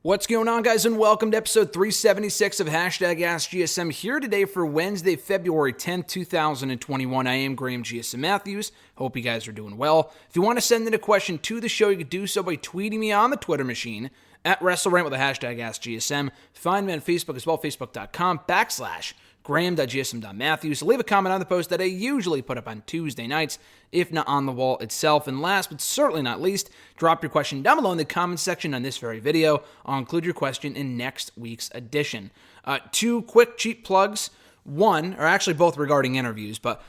What's going on, guys, and welcome to episode 376 of AskGSM here today for Wednesday, February 10th, 2021. I am Graham GSM Matthews. Hope you guys are doing well. If you want to send in a question to the show, you can do so by tweeting me on the Twitter machine at WrestleRant with the hashtag AskGSM. Find me on Facebook as well, facebook.com/Graham.GSM.Matthews. Leave a comment on the post that I usually put up on Tuesday nights, if not on the wall itself. And last but certainly not least, drop your question down below in the comment section on this very video. I'll include your question in next week's edition. Two quick cheap plugs. One, or actually both regarding interviews, but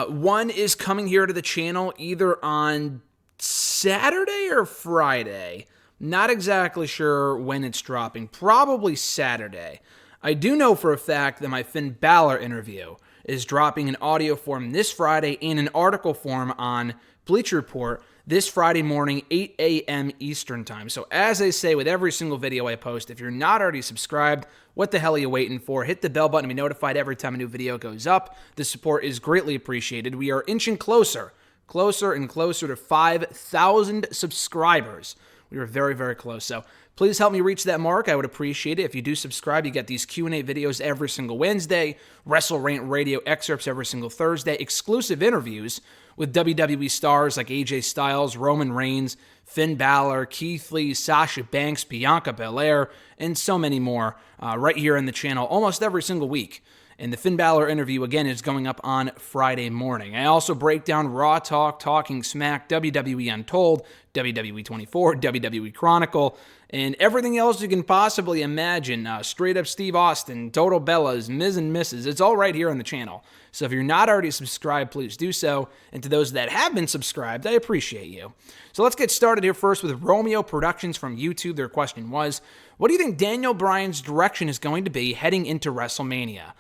one is coming here to the channel either on Saturday or Friday. Not exactly sure when it's dropping. Probably Saturday. I do know for a fact that my Finn Balor interview is dropping in audio form this Friday and in article form on Bleacher Report this Friday morning, 8 a.m. Eastern Time. So as I say with every single video I post, if you're not already subscribed, what the hell are you waiting for? Hit the bell button to be notified every time a new video goes up. The support is greatly appreciated. We are inching closer and closer to 5,000 subscribers. We are very, very close. So please help me reach that mark. I would appreciate it. If you do subscribe, you get these Q&A videos every single Wednesday, WrestleRant radio excerpts every single Thursday, exclusive interviews with WWE stars like AJ Styles, Roman Reigns, Finn Balor, Keith Lee, Sasha Banks, Bianca Belair, and so many more right here in the channel almost every single week. And the Finn Balor interview, again, is going up on Friday morning. I also break down Raw Talk, Talking Smack, WWE Untold, WWE 24, WWE Chronicle, and everything else you can possibly imagine. Straight up Steve Austin, Total Bellas, Ms. and Mrs. It's all right here on the channel. So if you're not already subscribed, please do so. And to those that have been subscribed, I appreciate you. So let's get started here first with Romeo Productions from YouTube. Their question was, what do you think Daniel Bryan's direction is going to be heading into WrestleMania?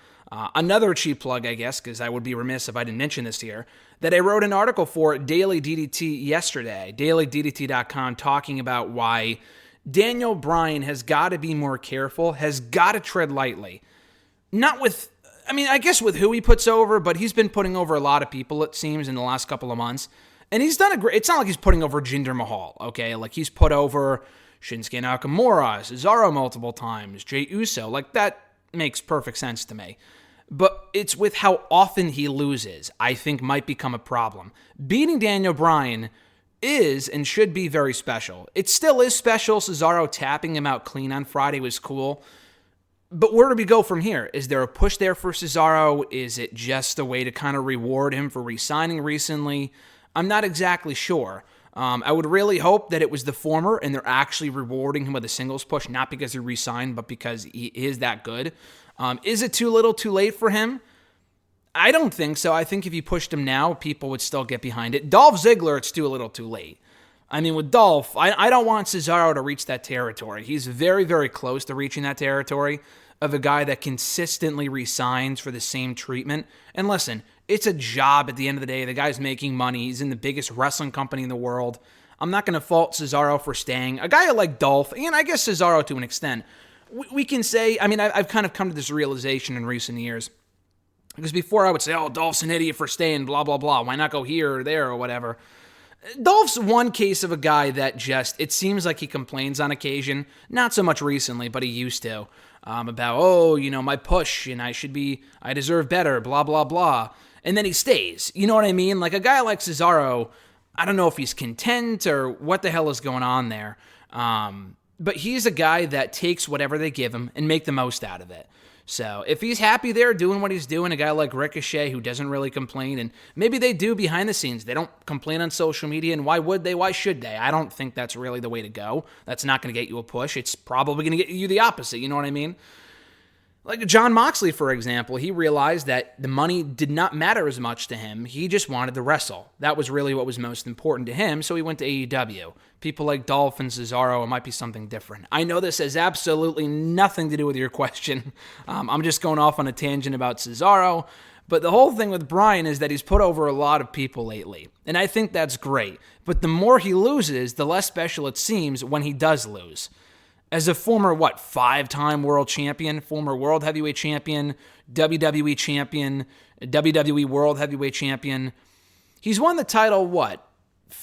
Another cheap plug, I guess, because I would be remiss if I didn't mention this here, that I wrote an article for Daily DDT yesterday, dailyddt.com, talking about why Daniel Bryan has got to be more careful, has got to tread lightly. Not with, I guess with who he puts over, but he's been putting over a lot of people, it seems, in the last couple of months. And he's done a great, it's not like he's putting over Jinder Mahal, okay? Like he's put over Shinsuke Nakamura, Cesaro multiple times, Jey Uso, like that makes perfect sense to me. But it's with how often he loses, I think might become a problem. Beating Daniel Bryan is and should be very special. It still is special. Cesaro tapping him out clean on Friday was cool. But where do we go from here? Is there a push there for Cesaro? Is it just a way to kind of reward him for re-signing recently? I'm not exactly sure. I would really hope that it was the former and they're actually rewarding him with a singles push, not because he re-signed, but because he is that good. Is it too little too late for him? I don't think so. I think if you pushed him now, people would still get behind it. Dolph Ziggler, it's too little too late. I mean, with Dolph, I don't want Cesaro to reach that territory. He's very, very close to reaching that territory of a guy that consistently re-signs for the same treatment. And listen, it's a job at the end of the day. The guy's making money. He's in the biggest wrestling company in the world. I'm not going to fault Cesaro for staying. A guy like Dolph, and I guess Cesaro to an extent, we can say, I've kind of come to this realization in recent years. Because before I would say, oh, Dolph's an idiot for staying, blah, blah, blah. Why not go here or there or whatever? Dolph's one case of a guy that just, it seems like he complains on occasion. Not so much recently, but he used to. About, my push, and I deserve better, blah, blah, blah. And then he stays. You know what I mean? Like a guy like Cesaro, I don't know if he's content or what the hell is going on there. But he's a guy that takes whatever they give him and make the most out of it. So if he's happy there doing what he's doing, a guy like Ricochet who doesn't really complain, and maybe they do behind the scenes. They don't complain on social media, and why would they? Why should they? I don't think that's really the way to go. That's not going to get you a push. It's probably going to get you the opposite. You know what I mean? Like John Moxley, for example, he realized that the money did not matter as much to him. He just wanted to wrestle. That was really what was most important to him, so he went to AEW. People like Dolph and Cesaro, it might be something different. I know this has absolutely nothing to do with your question. I'm just going off on a tangent about Cesaro. But the whole thing with Bryan is that he's put over a lot of people lately. And I think that's great. But the more he loses, the less special it seems when he does lose. As a former, 5-time world champion, former world heavyweight champion, WWE champion, WWE world heavyweight champion, he's won the title,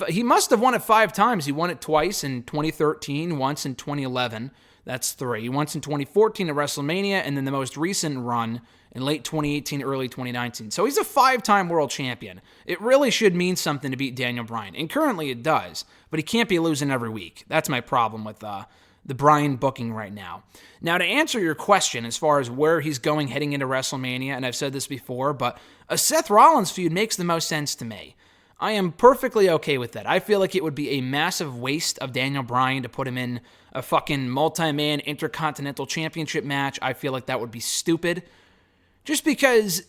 He must have won it 5 times. He won it twice in 2013, once in 2011. That's 3. Once in 2014 at WrestleMania, and then the most recent run in late 2018, early 2019. So he's a 5-time world champion. It really should mean something to beat Daniel Bryan, and currently it does, but he can't be losing every week. That's my problem with the Bryan booking right now. Now, to answer your question as far as where he's going heading into WrestleMania, and I've said this before, but a Seth Rollins feud makes the most sense to me. I am perfectly okay with that. I feel like it would be a massive waste of Daniel Bryan to put him in a fucking multi-man Intercontinental Championship match. I feel like that would be stupid. Just because,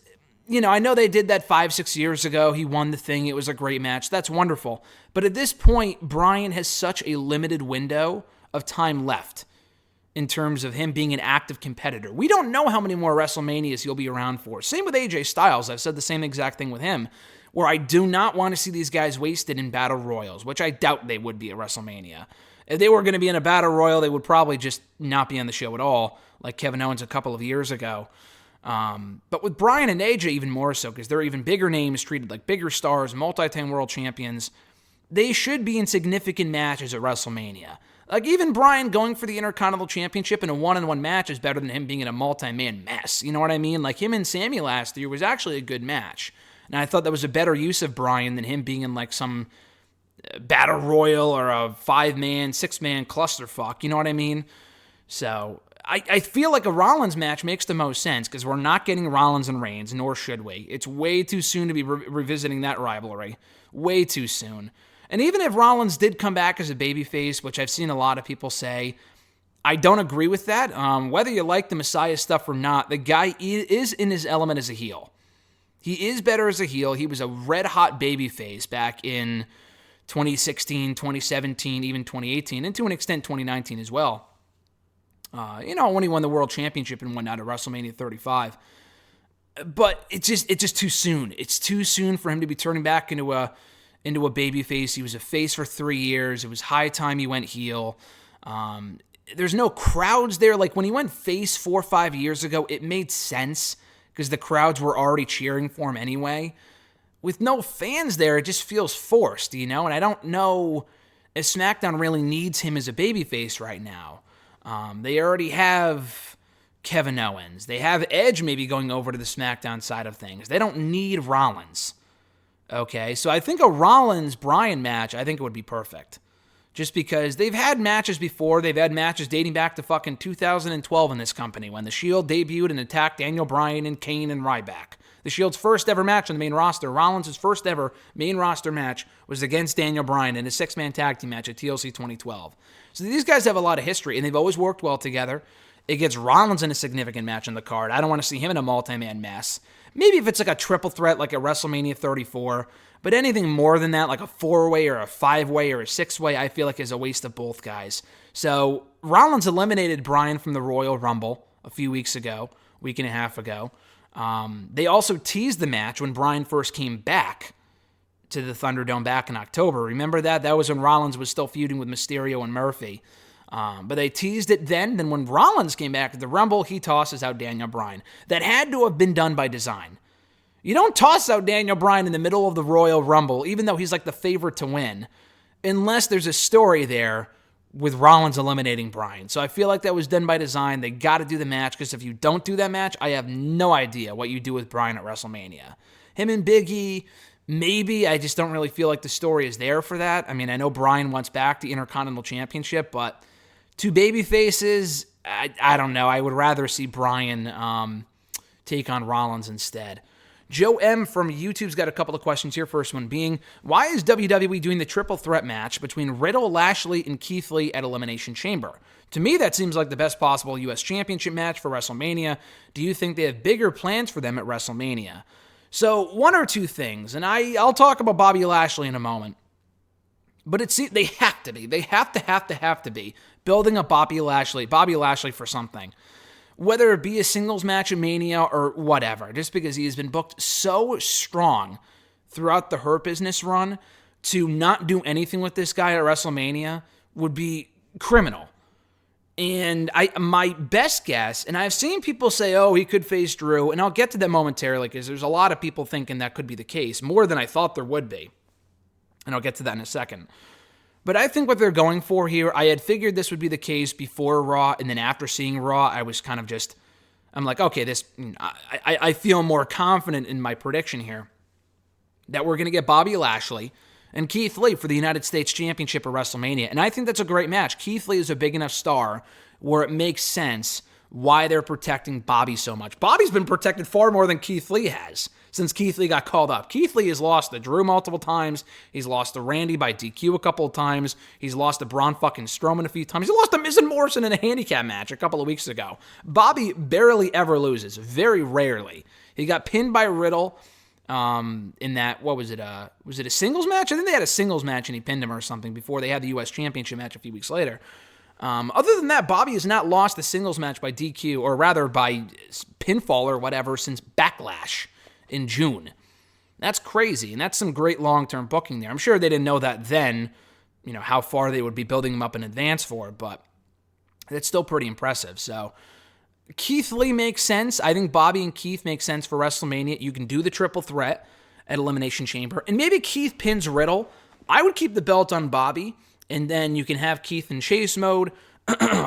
I know they did that 5-6 years ago. He won the thing. It was a great match. That's wonderful. But at this point, Bryan has such a limited window of time left in terms of him being an active competitor. We don't know how many more WrestleManias he'll be around for. Same with AJ Styles. I've said the same exact thing with him, where I do not want to see these guys wasted in battle royals, which I doubt they would be at WrestleMania. If they were going to be in a battle royal, they would probably just not be on the show at all, like Kevin Owens a couple of years ago. But with Bryan and AJ even more so, because they're even bigger names, treated like bigger stars, multi-time world champions, they should be in significant matches at WrestleMania. Like, even Bryan going for the Intercontinental Championship in a one-on-one match is better than him being in a multi-man mess. You know what I mean? Like, him and Sammy last year was actually a good match. And I thought that was a better use of Bryan than him being in, like, some battle royal or a 5-man, 6-man clusterfuck. You know what I mean? So, I feel like a Rollins match makes the most sense because we're not getting Rollins and Reigns, nor should we. It's way too soon to be revisiting that rivalry. Way too soon. And even if Rollins did come back as a babyface, which I've seen a lot of people say, I don't agree with that. Whether you like the Messiah stuff or not, the guy is in his element as a heel. He is better as a heel. He was a red-hot babyface back in 2016, 2017, even 2018, and to an extent 2019 as well. When he won the World Championship and whatnot at WrestleMania 35. But it's just too soon. It's too soon for him to be turning back into a babyface. He was a face for 3 years. It was high time he went heel. There's no crowds there. Like, when he went face 4 or 5 years ago, it made sense because the crowds were already cheering for him anyway. With no fans there, it just feels forced, And I don't know if SmackDown really needs him as a babyface right now. They already have Kevin Owens. They have Edge maybe going over to the SmackDown side of things. They don't need Rollins. Okay, so I think a Rollins-Bryan match, I think it would be perfect. Just because they've had matches before. They've had matches dating back to fucking 2012 in this company when The Shield debuted and attacked Daniel Bryan and Kane and Ryback. The Shield's first ever match on the main roster, Rollins' first ever main roster match, was against Daniel Bryan in a 6-man tag team match at TLC 2012. So these guys have a lot of history, and they've always worked well together. It gets Rollins in a significant match on the card. I don't want to see him in a multi-man mess. Maybe if it's like a triple threat like at WrestleMania 34, but anything more than that, like a 4-way or a 5-way or a 6-way, I feel like is a waste of both guys. So Rollins eliminated Bryan from the Royal Rumble a few weeks ago, week and a half ago. They also teased the match when Bryan first came back to the Thunderdome back in October. Remember that? That was when Rollins was still feuding with Mysterio and Murphy. But they teased it then. Then when Rollins came back at the Rumble, he tosses out Daniel Bryan. That had to have been done by design. You don't toss out Daniel Bryan in the middle of the Royal Rumble, even though he's like the favorite to win, unless there's a story there with Rollins eliminating Bryan. So I feel like that was done by design. They got to do the match, because if you don't do that match, I have no idea what you do with Bryan at WrestleMania. Him and Big E, maybe. I just don't really feel like the story is there for that. I mean, I know Bryan wants back the Intercontinental Championship, but two baby faces, I don't know. I would rather see Bryan take on Rollins instead. Joe M. from YouTube's got a couple of questions here. First one being, why is WWE doing the triple threat match between Riddle, Lashley, and Keith Lee at Elimination Chamber? To me, that seems like the best possible U.S. Championship match for WrestleMania. Do you think they have bigger plans for them at WrestleMania? So, one or two things, and I'll talk about Bobby Lashley in a moment. But they have to be. They have to be building up Bobby Lashley for something. Whether it be a singles match at Mania or whatever, just because he has been booked so strong throughout the Hurt Business run, to not do anything with this guy at WrestleMania would be criminal. And my best guess, and I've seen people say, oh, he could face Drew, and I'll get to that momentarily because there's a lot of people thinking that could be the case, more than I thought there would be. And I'll get to that in a second. But I think what they're going for here, I had figured this would be the case before Raw, and then after seeing Raw, I was kind of just, I'm like, okay, I feel more confident in my prediction here that we're going to get Bobby Lashley and Keith Lee for the United States Championship at WrestleMania. And I think that's a great match. Keith Lee is a big enough star where it makes sense why they're protecting Bobby so much. Bobby's been protected far more than Keith Lee has since Keith Lee got called up. Keith Lee has lost to Drew multiple times. He's lost to Randy by DQ a couple of times. He's lost to Braun fucking Strowman a few times. He lost to Miz and Morrison in a handicap match a couple of weeks ago. Bobby barely ever loses, very rarely. He got pinned by Riddle in that, what was it? Was it a singles match? I think they had a singles match and he pinned him or something before they had the U.S. Championship match a few weeks later. Other than that, Bobby has not lost the singles match by DQ, or rather by pinfall or whatever, since Backlash in June. That's crazy, and that's some great long-term booking there. I'm sure they didn't know that then, how far they would be building him up in advance for, but that's still pretty impressive. So Keith Lee makes sense. I think Bobby and Keith make sense for WrestleMania. You can do the triple threat at Elimination Chamber, and maybe Keith pins Riddle. I would keep the belt on Bobby, and then you can have Keith in chase mode,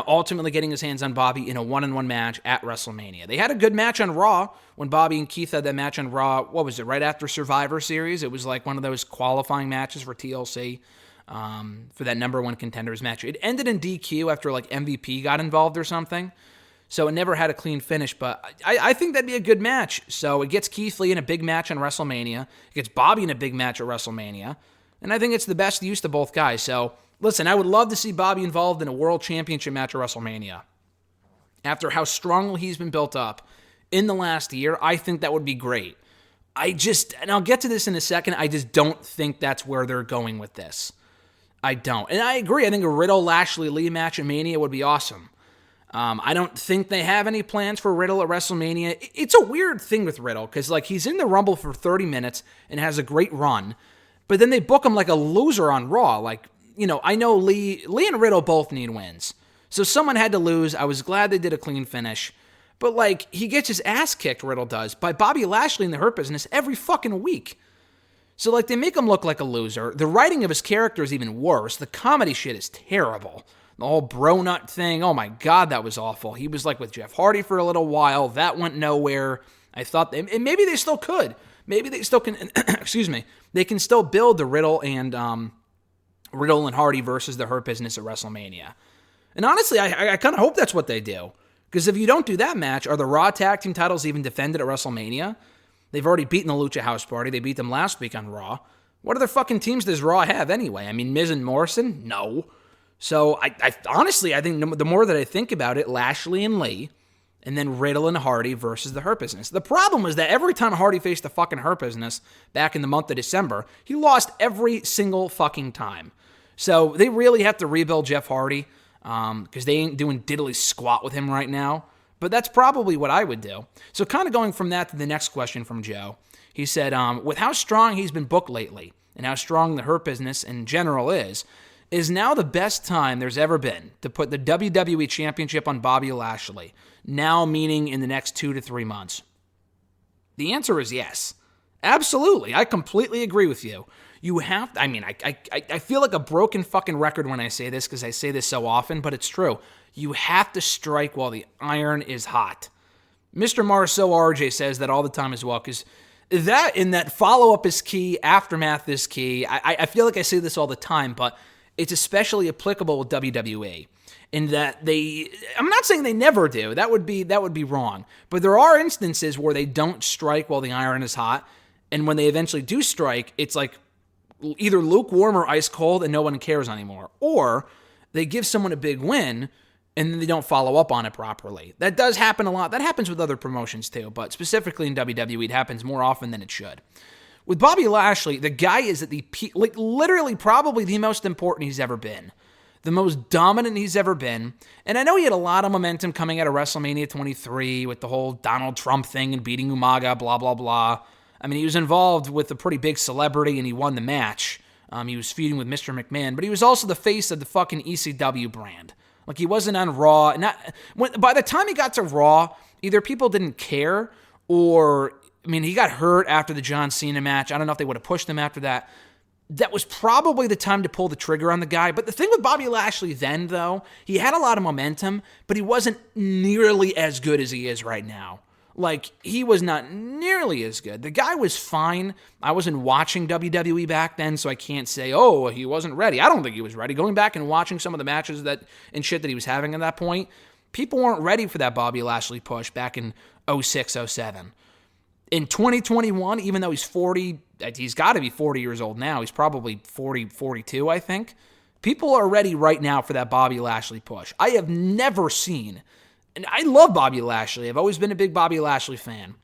ultimately getting his hands on Bobby in a one-on-one match at WrestleMania. They had a good match on Raw when Bobby and Keith had that match on Raw. What was it, right after Survivor Series? It was like one of those qualifying matches for TLC for that number one contenders match. It ended in DQ after like MVP got involved or something. So it never had a clean finish, but I think that'd be a good match. So it gets Keith Lee in a big match on WrestleMania. It gets Bobby in a big match at WrestleMania. And I think it's the best use to both guys. So listen, I would love to see Bobby involved in a World Championship match at WrestleMania. After how strongly he's been built up in the last year, I think that would be great. And I'll get to this in a second, I just don't think that's where they're going with this. I don't. And I agree, I think a Riddle-Lashley-Lee match at Mania would be awesome. I don't think they have any plans for Riddle at WrestleMania. It's a weird thing with Riddle, because he's in the Rumble for 30 minutes and has a great run, but then they book him like a loser on Raw. I know Lee and Riddle both need wins. So someone had to lose. I was glad they did a clean finish. But, he gets his ass kicked, Riddle does, by Bobby Lashley in the Hurt Business every fucking week. So, they make him look like a loser. The writing of his character is even worse. The comedy shit is terrible. The whole bro nut thing, oh my God, that was awful. He was, with Jeff Hardy for a little while. That went nowhere. I thought, and maybe they still could. Maybe they still can, excuse me, they can still build the Riddle and Hardy versus the Hurt Business at WrestleMania. And honestly, I kind of hope that's what they do. Because if you don't do that match, are the Raw Tag Team titles even defended at WrestleMania? They've already beaten the Lucha House Party. They beat them last week on Raw. What other fucking teams does Raw have anyway? I mean, Miz and Morrison? No. So, I honestly, I think the more that I think about it, Lashley and Lee, and then Riddle and Hardy versus the Hurt Business. The problem was that every time Hardy faced the fucking Hurt Business back in the month of December, he lost every single fucking time. So they really have to rebuild Jeff Hardy because they ain't doing diddly squat with him right now. But that's probably what I would do. So kind of going from that to the next question from Joe. He said, with how strong he's been booked lately and how strong the Hurt Business in general is now the best time there's ever been to put the WWE Championship on Bobby Lashley, now meaning in the next 2 to 3 months? The answer is yes. Absolutely. I completely agree with you. You have to, I feel like a broken fucking record when I say this because I say this so often, but it's true. You have to strike while the iron is hot. Mr. Marceau RJ says that all the time as well, because that follow-up is key, aftermath is key. I feel like I say this all the time, but it's especially applicable with WWE in that I'm not saying they never do. That would be wrong. But there are instances where they don't strike while the iron is hot, and when they eventually do strike, it's like either lukewarm or ice cold and no one cares anymore. Or they give someone a big win and then they don't follow up on it properly. That does happen a lot. That happens with other promotions too, but specifically in WWE, it happens more often than it should. With Bobby Lashley, the guy is at the peak, literally probably the most important he's ever been. The most dominant he's ever been. And I know he had a lot of momentum coming out of WrestleMania 23 with the whole Donald Trump thing and beating Umaga, blah, blah, blah. I mean, he was involved with a pretty big celebrity and he won the match. He was feuding with Mr. McMahon, but he was also the face of the fucking ECW brand. He wasn't on Raw. By the time he got to Raw, either people didn't care or, he got hurt after the John Cena match. I don't know if they would have pushed him after that. that was probably the time to pull the trigger on the guy. But the thing with Bobby Lashley then, though, he had a lot of momentum, but he wasn't nearly as good as he is right now. Like, he was not nearly as good. The guy was fine. I wasn't watching WWE back then, so I can't say, oh, he wasn't ready. I don't think he was ready. Going back and watching some of the matches and shit that he was having at that point, people weren't ready for that Bobby Lashley push back in 06, 07. In 2021, even though he's 40, he's got to be 40 years old now. He's probably 40, 42, I think. People are ready right now for that Bobby Lashley push. I have never seen, and I love Bobby Lashley. I've always been a big Bobby Lashley fan.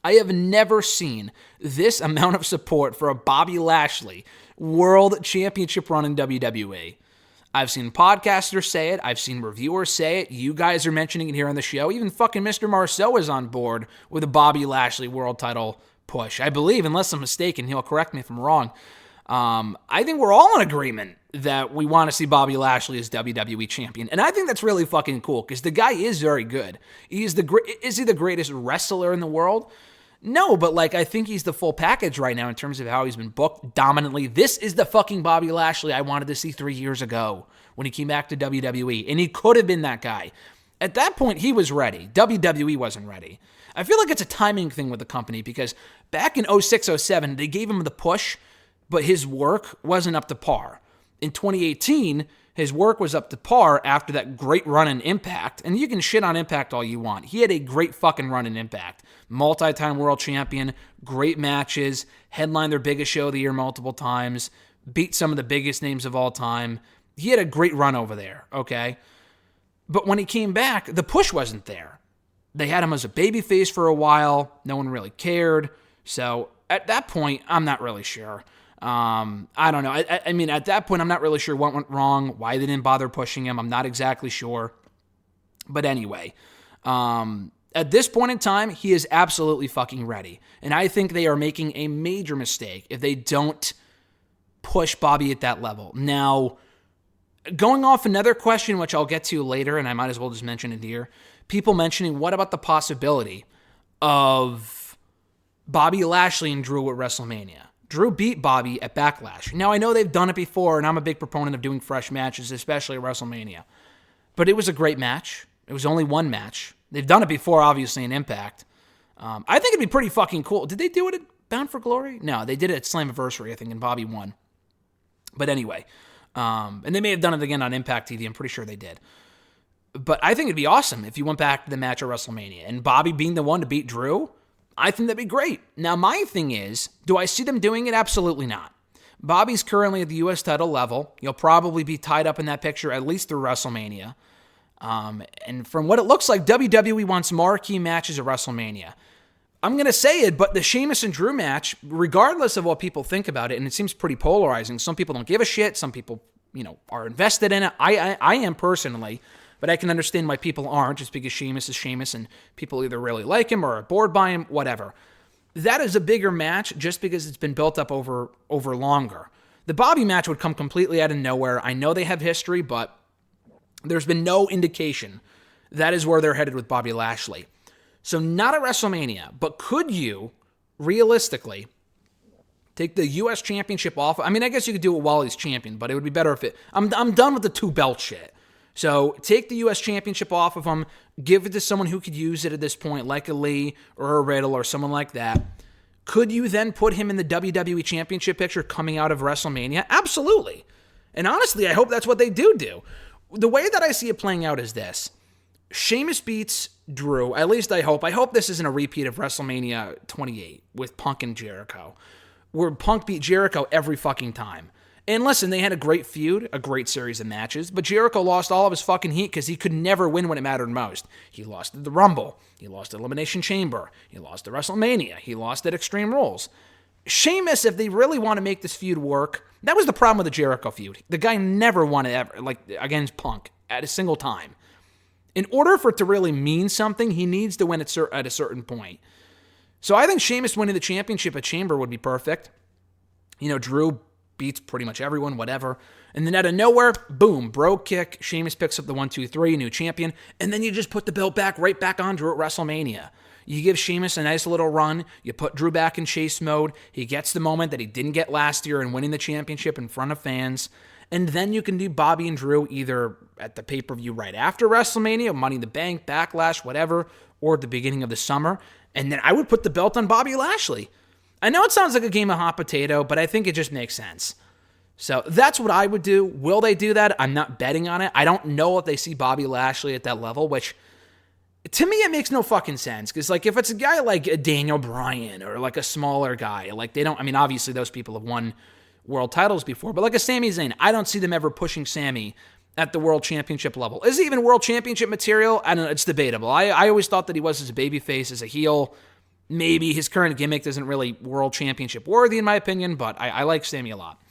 I have never seen this amount of support for a Bobby Lashley World Championship run in WWE. I've seen podcasters say it. I've seen reviewers say it. You guys are mentioning it here on the show. Even fucking Mr. Marceau is on board with a Bobby Lashley world title push. I believe, unless I'm mistaken, he'll correct me if I'm wrong. I think we're all in agreement that we want to see Bobby Lashley as WWE champion. And I think that's really fucking cool because the guy is very good. Is he the greatest wrestler in the world? No, but I think he's the full package right now in terms of how he's been booked dominantly. This is the fucking Bobby Lashley I wanted to see 3 years ago when he came back to WWE, and he could have been that guy. At that point, he was ready. WWE wasn't ready. I feel like it's a timing thing with the company because back in 06, 07, they gave him the push, but his work wasn't up to par. In 2018, his work was up to par after that great run in Impact. And you can shit on Impact all you want. He had a great fucking run in Impact. Multi-time world champion, great matches, headlined their biggest show of the year multiple times, beat some of the biggest names of all time. He had a great run over there, okay? But when he came back, the push wasn't there. They had him as a babyface for a while. No one really cared. So at that point, I'm not really sure. I don't know. I mean, at that point, I'm not really sure what went wrong, why they didn't bother pushing him. I'm not exactly sure. But anyway, at this point in time, he is absolutely fucking ready. And I think they are making a major mistake if they don't push Bobby at that level. Now, going off another question, which I'll get to later, and I might as well just mention it here. People mentioning, what about the possibility of Bobby Lashley and Drew at WrestleMania? Drew beat Bobby at Backlash. Now, I know they've done it before, and I'm a big proponent of doing fresh matches, especially at WrestleMania. But it was a great match. It was only one match. They've done it before, obviously, in Impact. I think it'd be pretty fucking cool. Did they do it at Bound for Glory? No, they did it at Slammiversary, I think, and Bobby won. But anyway, and they may have done it again on Impact TV. I'm pretty sure they did. But I think it'd be awesome if you went back to the match at WrestleMania. And Bobby being the one to beat Drew, I think that'd be great. Now, my thing is, do I see them doing it? Absolutely not. Bobby's currently at the U.S. title level. He'll probably be tied up in that picture at least through WrestleMania. And from what it looks like, WWE wants marquee matches at WrestleMania. I'm going to say it, but the Sheamus and Drew match, regardless of what people think about it, and it seems pretty polarizing. Some people don't give a shit. Some people, are invested in it. I am personally, but I can understand why people aren't, just because Sheamus is Sheamus and people either really like him or are bored by him, whatever. That is a bigger match just because it's been built up over longer. The Bobby match would come completely out of nowhere. I know they have history, but there's been no indication that is where they're headed with Bobby Lashley. So not at WrestleMania, but could you, realistically, take the U.S. Championship off? I mean, I guess you could do it while he's champion, but it would be better if it... I'm done with the two-belt shit. So take the U.S. Championship off of him, give it to someone who could use it at this point, like a Lee or a Riddle or someone like that. Could you then put him in the WWE Championship picture coming out of WrestleMania? Absolutely. And honestly, I hope that's what they do. The way that I see it playing out is this. Sheamus beats Drew, at least I hope. I hope this isn't a repeat of WrestleMania 28 with Punk and Jericho, where Punk beat Jericho every fucking time. And listen, they had a great feud, a great series of matches, but Jericho lost all of his fucking heat because he could never win when it mattered most. He lost at the Rumble. He lost at Elimination Chamber. He lost at WrestleMania. He lost at Extreme Rules. Sheamus, if they really want to make this feud work, that was the problem with the Jericho feud. The guy never won it ever, against Punk at a single time. In order for it to really mean something, he needs to win at a certain point. So I think Sheamus winning the championship at Chamber would be perfect. Drew beats pretty much everyone, whatever. And then out of nowhere, boom, bro kick. Sheamus picks up the 1, 2, 3, new champion. And then you just put the belt right back on Drew at WrestleMania. You give Sheamus a nice little run. You put Drew back in chase mode. He gets the moment that he didn't get last year in winning the championship in front of fans. And then you can do Bobby and Drew either at the pay-per-view right after WrestleMania, Money in the Bank, Backlash, whatever, or at the beginning of the summer. And then I would put the belt on Bobby Lashley. I know it sounds like a game of hot potato, but I think it just makes sense. So that's what I would do. Will they do that? I'm not betting on it. I don't know if they see Bobby Lashley at that level, which to me, it makes no fucking sense. Because, like, if it's a guy like a Daniel Bryan or, like, a smaller guy, like, they don't, I mean, obviously those people have won world titles before, but like a Sami Zayn, I don't see them ever pushing Sami at the world championship level. Is he even world championship material? I don't know. It's debatable. I always thought that he was as a babyface, as a heel. Maybe his current gimmick isn't really world championship worthy, in my opinion, but I like Sami a lot.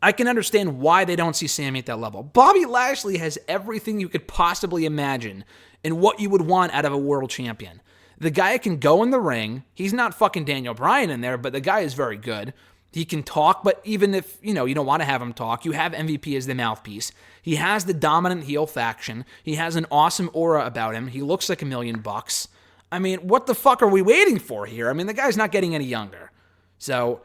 I can understand why they don't see Sami at that level. Bobby Lashley has everything you could possibly imagine and what you would want out of a world champion. The guy can go in the ring. He's not fucking Daniel Bryan in there, but the guy is very good. He can talk, but even if, you don't want to have him talk, you have MVP as the mouthpiece. He has the dominant heel faction. He has an awesome aura about him. He looks like $1 million. I mean, what the fuck are we waiting for here? I mean, the guy's not getting any younger. So,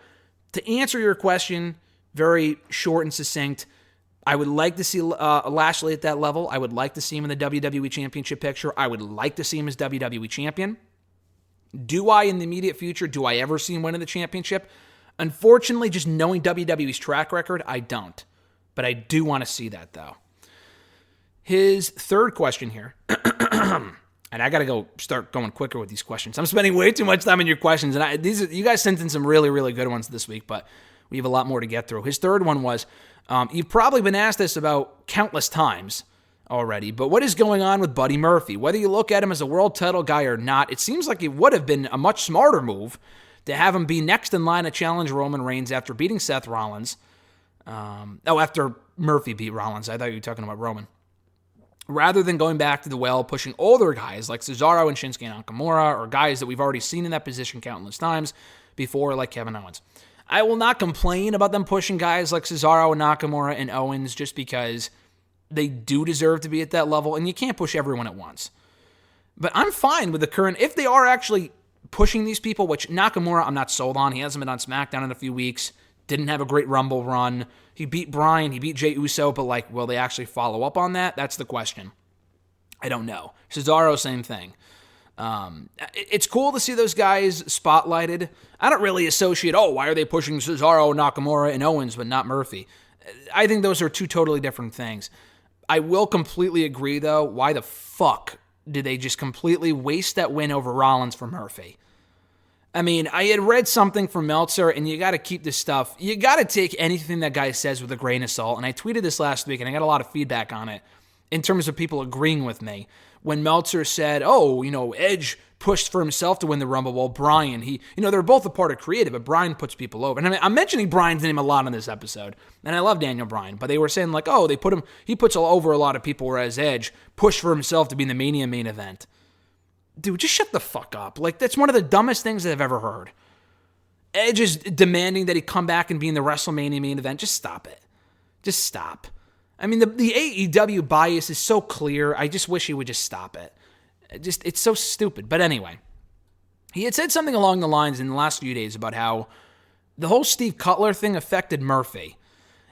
to answer your question, very short and succinct, I would like to see Lashley at that level. I would like to see him in the WWE Championship picture. I would like to see him as WWE Champion. Do I, in the immediate future, do I ever see him winning the championship? Unfortunately, just knowing WWE's track record, I don't. But I do want to see that, though. His third question here, and I got to start going quicker with these questions. I'm spending way too much time on your questions, and you guys sent in some really, really good ones this week, but we have a lot more to get through. His third one was, you've probably been asked this about countless times already, but what is going on with Buddy Murphy? Whether you look at him as a world title guy or not, it seems like it would have been a much smarter move to have him be next in line to challenge Roman Reigns after beating Seth Rollins. After Murphy beat Rollins. I thought you were talking about Roman. Rather than going back to the well, pushing older guys like Cesaro and Shinsuke Nakamura, or guys that we've already seen in that position countless times before, like Kevin Owens. I will not complain about them pushing guys like Cesaro and Nakamura and Owens just because they do deserve to be at that level, and you can't push everyone at once. But I'm fine with the current, if they are actually pushing these people, which Nakamura I'm not sold on. He hasn't been on SmackDown in a few weeks. Didn't have a great Rumble run. He beat Bryan. He beat Jey Uso, but will they actually follow up on that? That's the question. I don't know. Cesaro, same thing. It's cool to see those guys spotlighted. I don't really associate, why are they pushing Cesaro, Nakamura, and Owens, but not Murphy? I think those are two totally different things. I will completely agree, though. Why the fuck did they just completely waste that win over Rollins for Murphy? I mean, I had read something from Meltzer, and you got to keep this stuff. You got to take anything that guy says with a grain of salt. And I tweeted this last week, and I got a lot of feedback on it in terms of people agreeing with me. When Meltzer said, Edge pushed for himself to win the Rumble, while Bryan, they're both a part of creative, but Bryan puts people over. And I mean, I'm mentioning Bryan's name a lot on this episode, and I love Daniel Bryan, but they were saying he puts over a lot of people, whereas Edge pushed for himself to be in the Mania main event. Dude, just shut the fuck up. That's one of the dumbest things that I've ever heard. Edge is demanding that he come back and be in the WrestleMania main event. Just stop it. Just stop. I mean, the AEW bias is so clear. I just wish he would just stop it. It's so stupid. But anyway, he had said something along the lines in the last few days about how the whole Steve Cutler thing affected Murphy.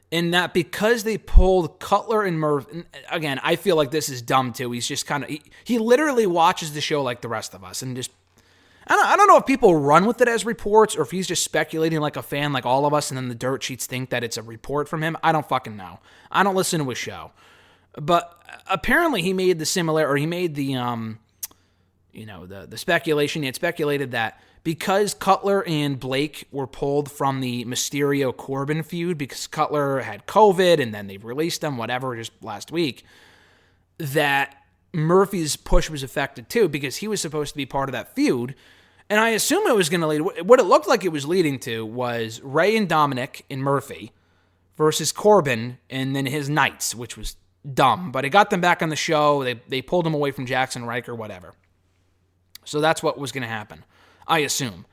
In that because they pulled Cutler and Murphy, again, I feel like this is dumb too. He's just kind of, he literally watches the show like the rest of us and just, I don't know if people run with it as reports or if he's just speculating like a fan like all of us and then the dirt sheets think that it's a report from him. I don't fucking know. I don't listen to his show. But apparently he made the the speculation. He had speculated that because Cutler and Blake were pulled from the Mysterio-Corbin feud because Cutler had COVID and then they released him, whatever, just last week, that Murphy's push was affected too because he was supposed to be part of that feud. And I assume it was going to lead, what it looked like it was leading to was Ray and Dominic and Murphy versus Corbin and then his Knights, which was dumb. But it got them back on the show. They pulled him away from Jackson Riker, whatever. So that's what was going to happen, I assume.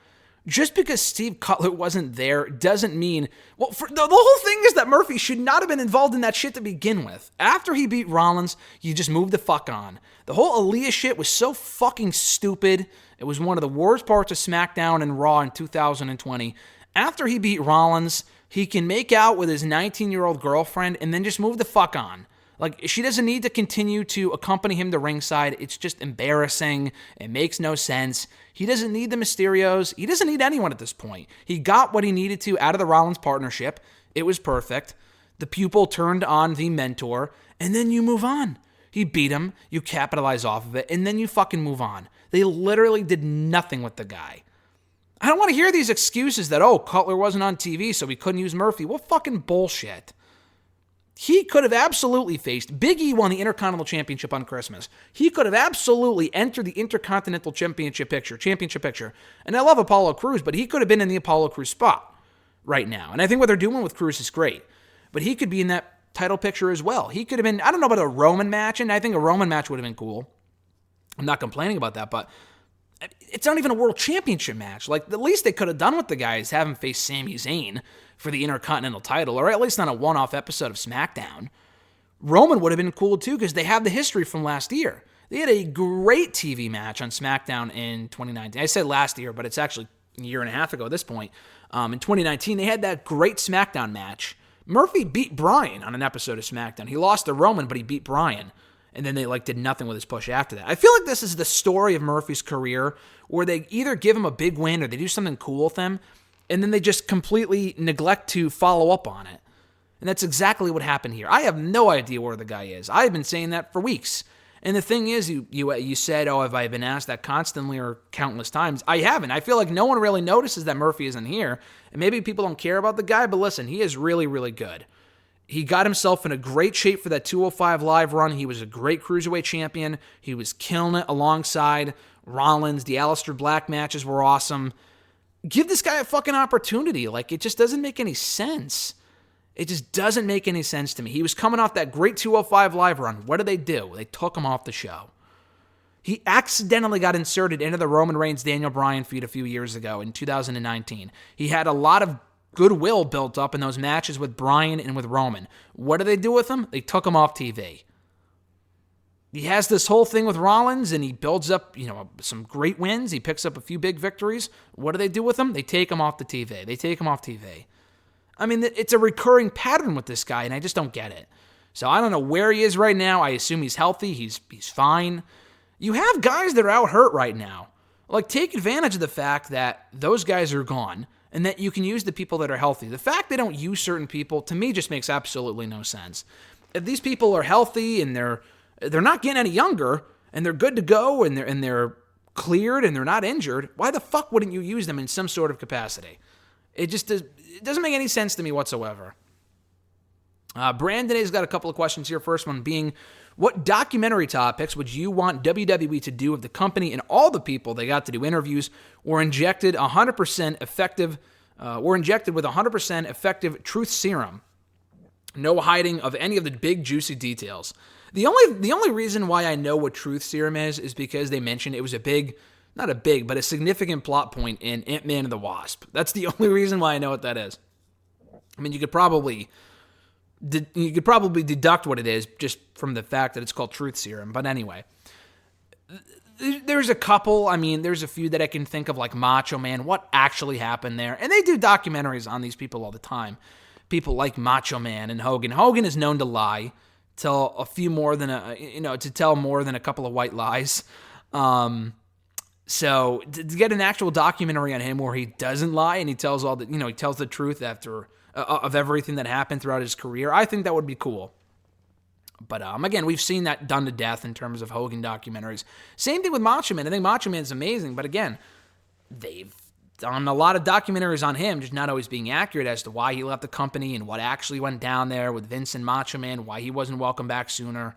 Just because Steve Cutler wasn't there doesn't mean... Well, the whole thing is that Murphy should not have been involved in that shit to begin with. After he beat Rollins, you just moved the fuck on. The whole Aaliyah shit was so fucking stupid. It was one of the worst parts of SmackDown and Raw in 2020. After he beat Rollins, he can make out with his 19-year-old girlfriend and then just move the fuck on. Like, she doesn't need to continue to accompany him to ringside. It's just embarrassing. It makes no sense. He doesn't need the Mysterios. He doesn't need anyone at this point. He got what he needed to out of the Rollins partnership. It was perfect. The pupil turned on the mentor, and then you move on. He beat him, you capitalize off of it, and then you fucking move on. They literally did nothing with the guy. I don't want to hear these excuses that, oh, Cutler wasn't on TV, so we couldn't use Murphy. What fucking bullshit. He could have absolutely faced... Big E won the Intercontinental Championship on Christmas. He could have absolutely entered the Intercontinental Championship picture. And I love Apollo Crews, but he could have been in the Apollo Crews spot right now. And I think what they're doing with Crews is great. But he could be in that title picture as well. He could have been... I don't know about a Roman match, and I think a Roman match would have been cool. I'm not complaining about that, but it's not even a World Championship match. Like, the least they could have done with the guy is have him face Sami Zayn for the Intercontinental title, or at least on a one-off episode of SmackDown. Roman would have been cool too, because they have the history from last year. They had a great TV match on SmackDown in 2019. I said last year, but it's actually a year and a half ago at this point. In 2019, they had that great SmackDown match. Murphy beat Bryan on an episode of SmackDown. He lost to Roman, but he beat Bryan. And then they did nothing with his push after that. I feel like this is the story of Murphy's career, where they either give him a big win or they do something cool with him, and then they just completely neglect to follow up on it. And that's exactly what happened here. I have no idea where the guy is. I've been saying that for weeks. And the thing is, you said, oh, have I been asked that constantly or countless times? I haven't. I feel like no one really notices that Murphy isn't here. And maybe people don't care about the guy, but listen, he is really, really good. He got himself in a great shape for that 205 Live run. He was a great Cruiserweight champion. He was killing it alongside Rollins. The Aleister Black matches were awesome. Give this guy a fucking opportunity. Like, it just doesn't make any sense. It just doesn't make any sense to me. He was coming off that great 205 Live run. What did they do? They took him off the show. He accidentally got inserted into the Roman Reigns-Daniel Bryan feud a few years ago in 2019. He had a lot of goodwill built up in those matches with Bryan and with Roman. What did they do with him? They took him off TV. He has this whole thing with Rollins, and he builds up, some great wins. He picks up a few big victories. What do they do with him? They take him off the TV. They take him off TV. I mean, it's a recurring pattern with this guy, and I just don't get it. So I don't know where he is right now. I assume he's healthy. He's fine. You have guys that are out hurt right now. Like, take advantage of the fact that those guys are gone, and that you can use the people that are healthy. The fact they don't use certain people, to me, just makes absolutely no sense. If these people are healthy and they're not getting any younger, and they're good to go, and they're cleared, and they're not injured, why the fuck wouldn't you use them in some sort of capacity? It doesn't make any sense to me whatsoever. Brandon has got a couple of questions here. First one being, what documentary topics would you want WWE to do if the company and all the people they got to do interviews were injected with 100% effective truth serum? No hiding of any of the big juicy details. The only reason why I know what truth serum is because they mentioned it was a significant plot point in Ant-Man and the Wasp. That's the only reason why I know what that is. I mean, you could probably deduct what it is just from the fact that it's called truth serum. But anyway, there's a couple. I mean, there's a few that I can think of, like Macho Man. What actually happened there? And they do documentaries on these people all the time. People like Macho Man and Hogan. Hogan is known to lie, tell more than a couple of white lies. So to get an actual documentary on him where he doesn't lie and he tells he tells the truth of everything that happened throughout his career, I think that would be cool. But again, we've seen that done to death in terms of Hogan documentaries. Same thing with Macho Man. I think Macho Man's amazing, but again, they've done a lot of documentaries on him, just not always being accurate as to why he left the company and what actually went down there with Vince and Macho Man, why he wasn't welcome back sooner.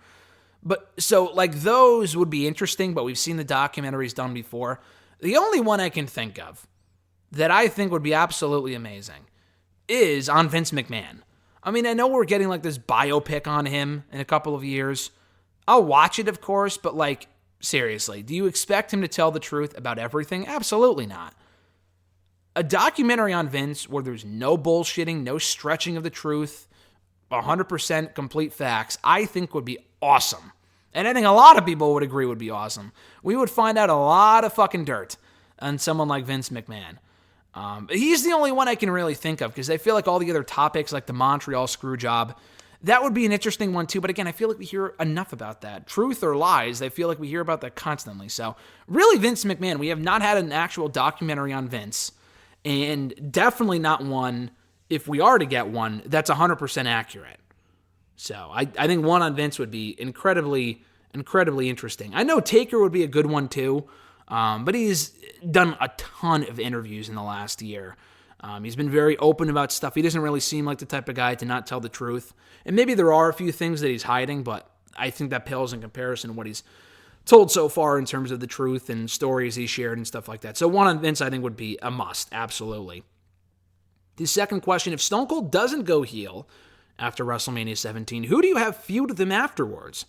But so, like, those would be interesting, but we've seen the documentaries done before. The only one I can think of that I think would be absolutely amazing is on Vince McMahon. I mean, I know we're getting, like, this biopic on him in a couple of years. I'll watch it, of course, but, like, seriously, do you expect him to tell the truth about everything? Absolutely not. A documentary on Vince where there's no bullshitting, no stretching of the truth, 100% complete facts, I think would be awesome. And I think a lot of people would agree would be awesome. We would find out a lot of fucking dirt on someone like Vince McMahon. He's the only one I can really think of because I feel like all the other topics like the Montreal screw job, that would be an interesting one too. But again, I feel like we hear enough about that. Truth or lies, I feel like we hear about that constantly. So really Vince McMahon, we have not had an actual documentary on Vince, and definitely not one, if we are to get one, that's 100% accurate. So I think one on Vince would be incredibly interesting. I know Taker would be a good one too, but he's done a ton of interviews in the last year. He's been very open about stuff. He doesn't really seem like the type of guy to not tell the truth. And maybe there are a few things that he's hiding, but I think that pales in comparison to what he's told so far in terms of the truth and stories he shared and stuff like that. So one on Vince I think would be a must, absolutely. The second question, if Stone Cold doesn't go heel after WrestleMania 17, who do you have feud with him afterwards?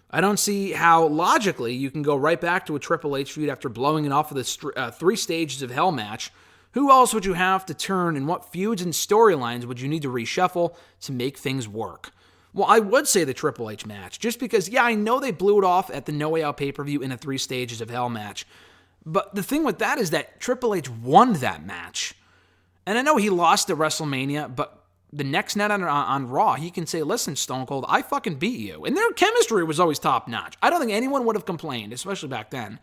I don't see how logically you can go right back to a Triple H feud after blowing it off with a 3 stages of hell match. Who else would you have to turn, and what feuds and storylines would you need to reshuffle to make things work? Well, I would say the Triple H match, just because, yeah, I know they blew it off at the No Way Out pay-per-view in a 3 stages of hell match. But the thing with that is that Triple H won that match. And I know he lost at WrestleMania, but the next night on Raw, he can say, listen, Stone Cold, I fucking beat you. And their chemistry was always top-notch. I don't think anyone would have complained, especially back then,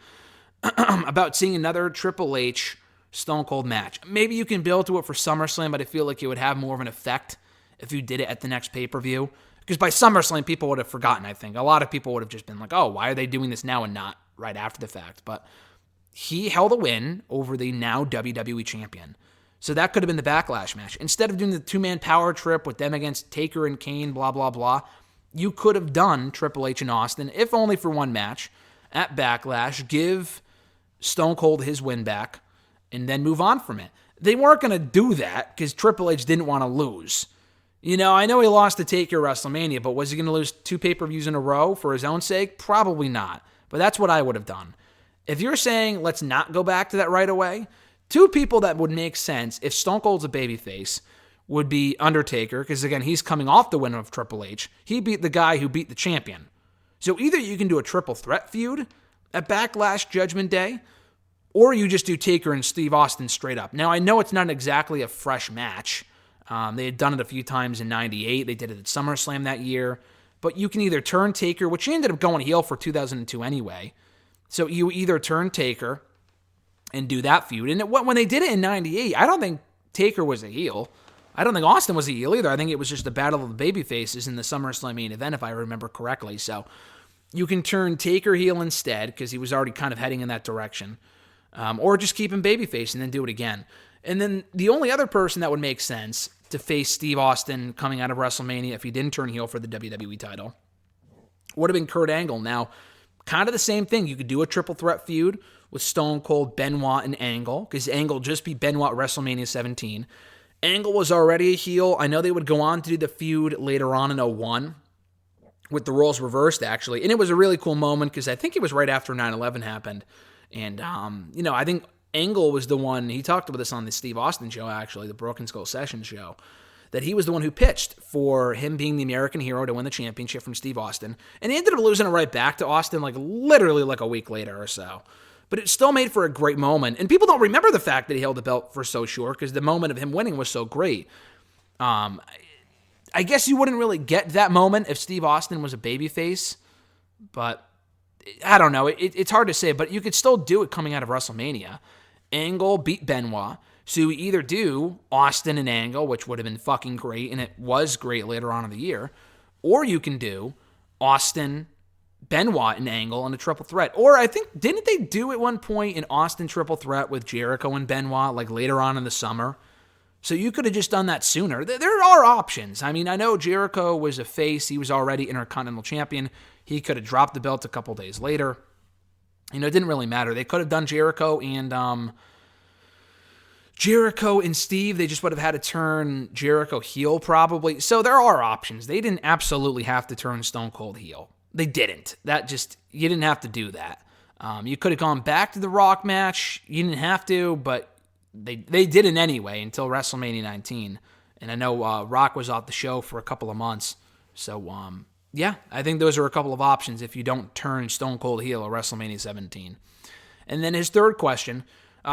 about seeing another Triple H Stone Cold match. Maybe you can build to it for SummerSlam, but I feel like it would have more of an effect if you did it at the next pay-per-view. Because by SummerSlam, people would have forgotten, I think. A lot of people would have just been like, oh, why are they doing this now and not right after the fact? But he held a win over the now WWE champion. So that could have been the Backlash match. Instead of doing the 2-man power trip with them against Taker and Kane, blah, blah, blah, you could have done Triple H and Austin, if only for one match, at Backlash, give Stone Cold his win back, and then move on from it. They weren't going to do that because Triple H didn't want to lose. You know, I know he lost to Taker WrestleMania, but was he going to lose 2 pay-per-views in a row for his own sake? Probably not. But that's what I would have done. If you're saying let's not go back to that right away, 2 people that would make sense if Stone Cold's a babyface would be Undertaker, because again, he's coming off the win of Triple H. He beat the guy who beat the champion. So either you can do a triple threat feud at Backlash Judgment Day, or you just do Taker and Steve Austin straight up. Now, I know it's not exactly a fresh match. They had done it a few times in 98. They did it at SummerSlam that year. But you can either turn Taker, which he ended up going heel for 2002 anyway. So you either turn Taker and do that feud. And when they did it in 98, I don't think Taker was a heel. I don't think Austin was a heel either. I think it was just a battle of the babyfaces in the SummerSlam main event, if I remember correctly. So you can turn Taker heel instead, because he was already kind of heading in that direction. Or just keep him babyface and then do it again. And then the only other person that would make sense to face Steve Austin coming out of WrestleMania if he didn't turn heel for the WWE title would have been Kurt Angle. Now, kind of the same thing. You could do a triple threat feud with Stone Cold, Benoit, and Angle, because Angle just beat Benoit at WrestleMania 17. Angle was already a heel. I know they would go on to do the feud later on in 01 with the roles reversed, actually. And it was a really cool moment because I think it was right after 9/11 happened. And, I think Angle was the one, he talked about this on the Steve Austin show, actually, the Broken Skull Sessions show, that he was the one who pitched for him being the American hero to win the championship from Steve Austin. And he ended up losing it right back to Austin, literally a week later or so. But it still made for a great moment. And people don't remember the fact that he held the belt for so short because the moment of him winning was so great. I guess you wouldn't really get that moment if Steve Austin was a babyface, but I don't know. It's hard to say, but you could still do it coming out of WrestleMania. Angle beat Benoit. So you either do Austin and Angle, which would have been fucking great, and it was great later on in the year, or you can do Austin, Benoit, and Angle in a triple threat. Or I think, didn't they do at one point an Austin triple threat with Jericho and Benoit, later on in the summer? So you could have just done that sooner. There are options. I mean, I know Jericho was a face. He was already Intercontinental Champion. He could have dropped the belt a couple days later. It didn't really matter. They could have done Jericho and Steve. They just would have had to turn Jericho heel probably. So there are options. They didn't absolutely have to turn Stone Cold heel. They didn't. You didn't have to do that. You could have gone back to the Rock match. You didn't have to, but they didn't anyway until WrestleMania 19. And I know Rock was off the show for a couple of months. So, yeah, I think those are a couple of options if you don't turn Stone Cold heel at WrestleMania 17. And then his third question,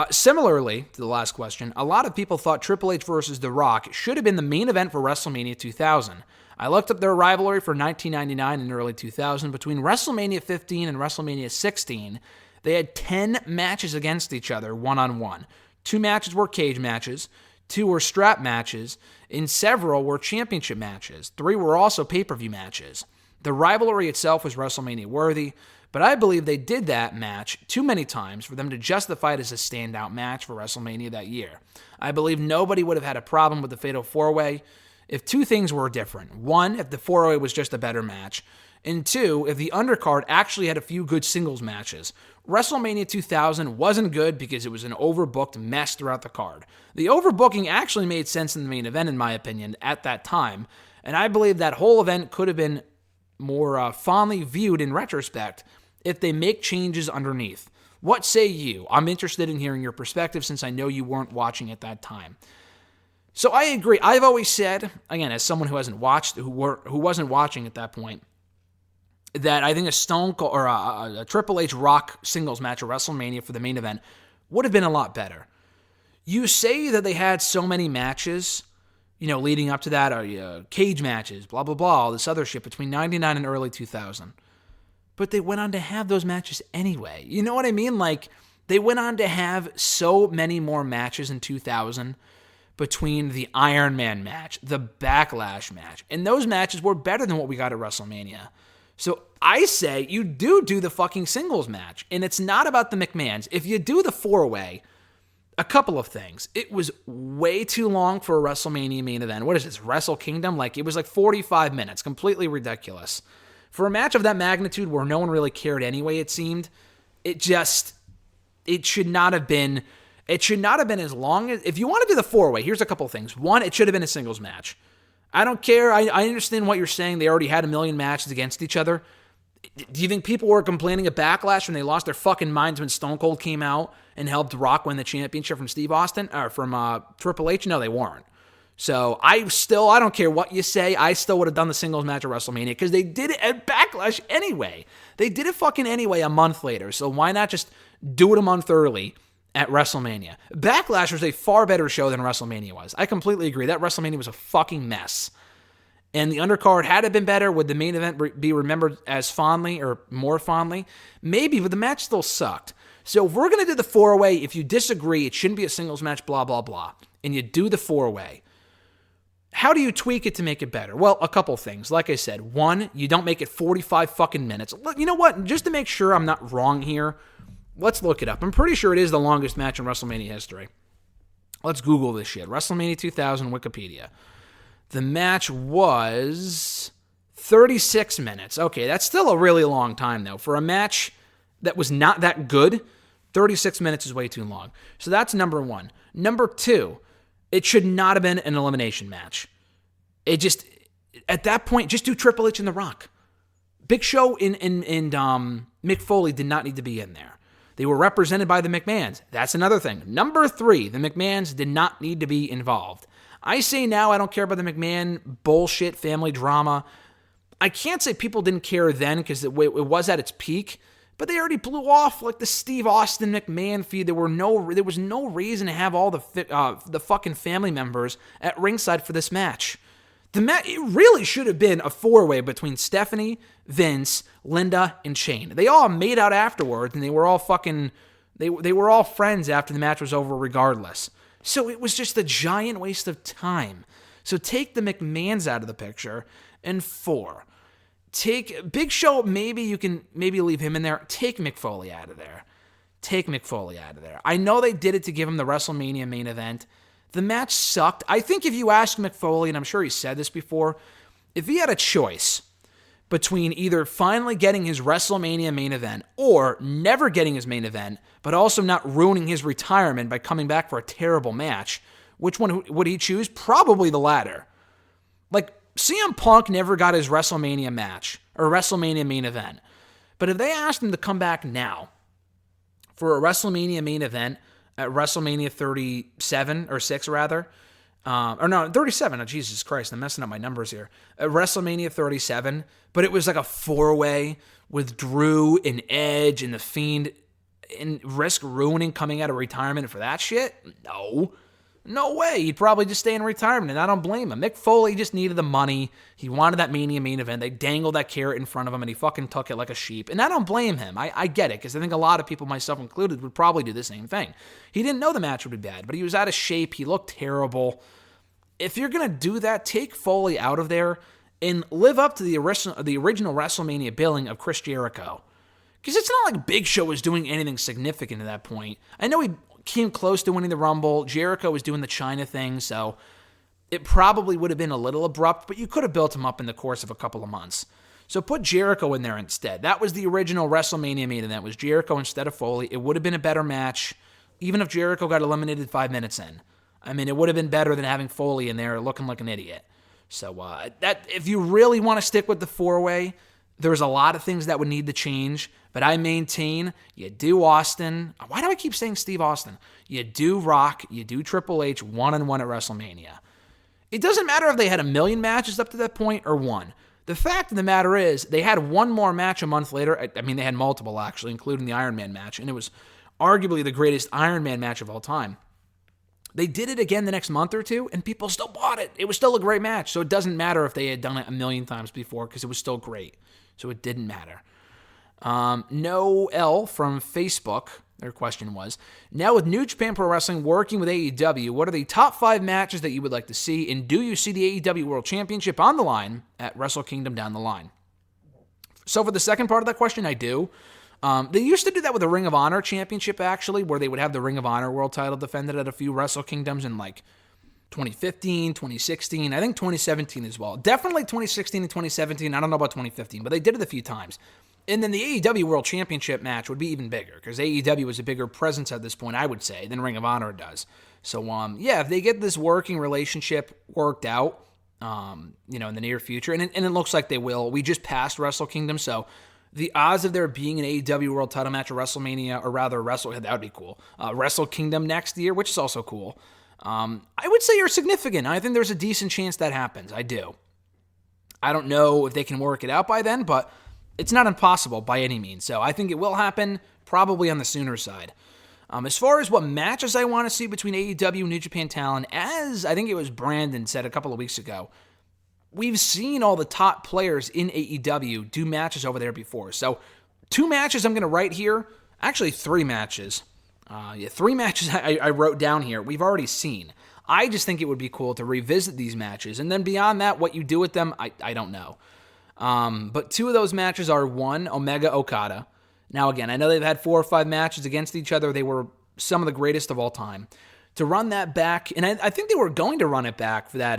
similarly to the last question, a lot of people thought Triple H versus The Rock should have been the main event for WrestleMania 2000. I looked up their rivalry for 1999 and early 2000. Between WrestleMania 15 and WrestleMania 16, they had 10 matches against each other one-on-one. 2 matches were cage matches, 2 were strap matches, and several were championship matches. 3 were also pay-per-view matches. The rivalry itself was WrestleMania worthy, but I believe they did that match too many times for them to justify it as a standout match for WrestleMania that year. I believe nobody would have had a problem with the Fatal 4-Way if 2 things were different. 1, if the 4-Way was just a better match, and 2, if the undercard actually had a few good singles matches. WrestleMania 2000 wasn't good because it was an overbooked mess throughout the card. The overbooking actually made sense in the main event, in my opinion, at that time, and I believe that whole event could have been more fondly viewed in retrospect if they make changes underneath. What say you? I'm interested in hearing your perspective since I know you weren't watching at that time. So I agree. I've always said, again, as someone who hasn't watched, who wasn't watching at that point, that I think a Stone Cold or a Triple H Rock singles match at WrestleMania for the main event would have been a lot better. You say that they had so many matches, leading up to that, or cage matches, blah, blah, blah, all this other shit between 99 and early 2000. But they went on to have those matches anyway. You know what I mean? Like, they went on to have so many more matches in 2000 between the Iron Man match, the Backlash match, and those matches were better than what we got at WrestleMania. So I say you do the fucking singles match, and it's not about the McMahons. If you do the 4-Way, a couple of things. It was way too long for a WrestleMania main event. What is this, Wrestle Kingdom? It was 45 minutes, completely ridiculous. For a match of that magnitude where no one really cared anyway, it seemed, it should not have been as long as, if you want to do the 4-Way, here's a couple of things. 1, it should have been a singles match. I don't care. I understand what you're saying. They already had a million matches against each other. Do you think people were complaining at Backlash when they lost their fucking minds when Stone Cold came out and helped Rock win the championship from Steve Austin or from Triple H? No, they weren't. So I don't care what you say. I still would have done the singles match at WrestleMania because they did it at Backlash anyway. They did it fucking anyway a month later. So why not just do it a month early at WrestleMania? Backlash was a far better show than WrestleMania was. I completely agree. That WrestleMania was a fucking mess. And the undercard, had it been better, would the main event be remembered as fondly or more fondly? Maybe, but the match still sucked. So if we're going to do the 4-Way, if you disagree, it shouldn't be a singles match, blah, blah, blah, and you do the 4-Way, how do you tweak it to make it better? Well, a couple things. Like I said, 1, you don't make it 45 fucking minutes. You know what? Just to make sure I'm not wrong here, let's look it up. I'm pretty sure it is the longest match in WrestleMania history. Let's Google this shit. WrestleMania 2000 Wikipedia. The match was 36 minutes. Okay, that's still a really long time, though. For a match that was not that good, 36 minutes is way too long. So that's number 1. Number 2, it should not have been an elimination match. At that point, just do Triple H and The Rock. Big Show and Mick Foley did not need to be in there. They were represented by the McMahons. That's another thing. Number 3, the McMahons did not need to be involved. I say now I don't care about the McMahon bullshit family drama. I can't say people didn't care then because it was at its peak, but they already blew off the Steve Austin McMahon feud. There was no reason to have all the fucking family members at ringside for this match. It really should have been a 4-Way between Stephanie, Vince, Linda, and Shane. They all made out afterwards, and they were all they were all friends after the match was over regardless. So it was just a giant waste of time. So take the McMahons out of the picture. And 4, take Big Show, maybe you can leave him in there. Take Mick Foley out of there. I know they did it to give him the WrestleMania main event. The match sucked. I think if you ask Mick Foley, and I'm sure he said this before, if he had a choice between either finally getting his WrestleMania main event or never getting his main event, but also not ruining his retirement by coming back for a terrible match, which one would he choose? Probably the latter. CM Punk never got his WrestleMania match or WrestleMania main event. But if they asked him to come back now for a WrestleMania main event at WrestleMania 37 or 6 rather. Or no, 37. Oh, Jesus Christ, I'm messing up my numbers here. At WrestleMania 37, but it was like a 4-way with Drew and Edge and The Fiend, and risk ruining coming out of retirement for that shit? No way. He'd probably just stay in retirement, and I don't blame him. Mick Foley just needed the money. He wanted that Mania main event. They dangled that carrot in front of him, and he fucking took it like a sheep. And I don't blame him. I get it, because I think a lot of people, myself included, would probably do the same thing. He didn't know the match would be bad, but he was out of shape. He looked terrible. If you're going to do that, take Foley out of there and live up to the original WrestleMania billing of Chris Jericho. Because it's not like Big Show was doing anything significant at that point. I know he came close to winning the Rumble. Jericho was doing the China thing, so it probably would have been a little abrupt, but you could have built him up in the course of a couple of months. So put Jericho in there instead. That was the original WrestleMania main event, was Jericho instead of Foley. It would have been a better match, even if Jericho got eliminated 5 minutes in. I mean, it would have been better than having Foley in there looking like an idiot. So that if you really want to stick with the 4-way, there's a lot of things that would need to change, but I maintain you do Austin. Why do I keep saying Steve Austin? You do Rock, you do Triple H one-on-one at WrestleMania. It doesn't matter if they had 1 million matches up to that point or one. The fact of the matter is they had one more match a month later. I mean, they had multiple, actually, including the Iron Man match, and it was arguably the greatest Iron Man match of all time. They did it again the next month or two, and people still bought it. It was still a great match, so it doesn't matter if they had done it 1 million times before, because it was still great. So it didn't matter. Noel from Facebook, their question was, now with New Japan Pro Wrestling working with AEW, what are the top 5 matches that you would like to see, and do you see the AEW World Championship on the line at Wrestle Kingdom down the line? So for the second part of that question, I do. They used to do that with the Ring of Honor Championship, actually, where they would have the Ring of Honor World title defended at a few Wrestle Kingdoms in like 2015, 2016, I think 2017 as well. Definitely 2016 and 2017. I don't know about 2015, but they did it a few times. And then the AEW World Championship match would be even bigger, because AEW is a bigger presence at this point, I would say, than Ring of Honor does. So, yeah, if they get this working relationship worked out, in the near future, and it looks like they will. We just passed Wrestle Kingdom, so the odds of there being an AEW World title match at WrestleMania, or rather that would be cool. Wrestle Kingdom next year, which is also cool. I would say are significant. I think there's a decent chance that happens. I do. I don't know if they can work it out by then, but it's not impossible by any means. So I think it will happen, probably on the sooner side. As far as what matches I want to see between AEW and New Japan talent, as I think it was Brandon said a couple of weeks ago, we've seen all the top players in AEW do matches over there before. So 2 matches I'm going to write here. Actually, 3 matches. 3 matches I wrote down here we've already seen. I just think it would be cool to revisit these matches. And then beyond that, what you do with them, I don't know. But 2 of those matches are 1, Omega Okada. Now, again, I know they've had 4 or 5 matches against each other. They were some of the greatest of all time. To run that back, and I think they were going to run it back for that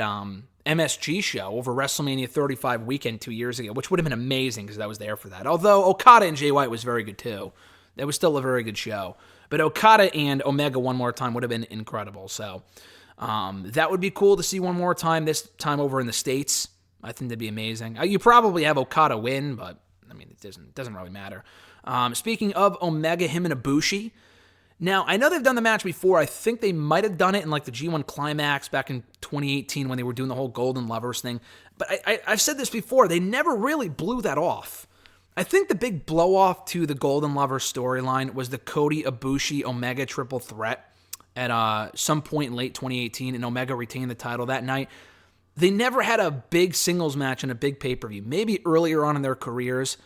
MSG show over WrestleMania 35 weekend 2 years ago, which would have been amazing because I was there for that. Although Okada and Jay White was very good too. That was still a very good show. But Okada and Omega one more time would have been incredible. So that would be cool to see one more time, this time over in the States. I think that'd be amazing. You probably have Okada win, but I mean, it doesn't really matter. Speaking of Omega, him and Ibushi. Now, I know they've done the match before. I think they might have done it in like the G1 Climax back in 2018 when they were doing the whole Golden Lovers thing. But I've said this before. They never really blew that off. I think the big blow-off to the Golden Lovers storyline was the Cody Ibushi Omega triple threat at some point in late 2018, and Omega retained the title that night. They never had a big singles match in a big pay-per-view. Maybe earlier on in their careers,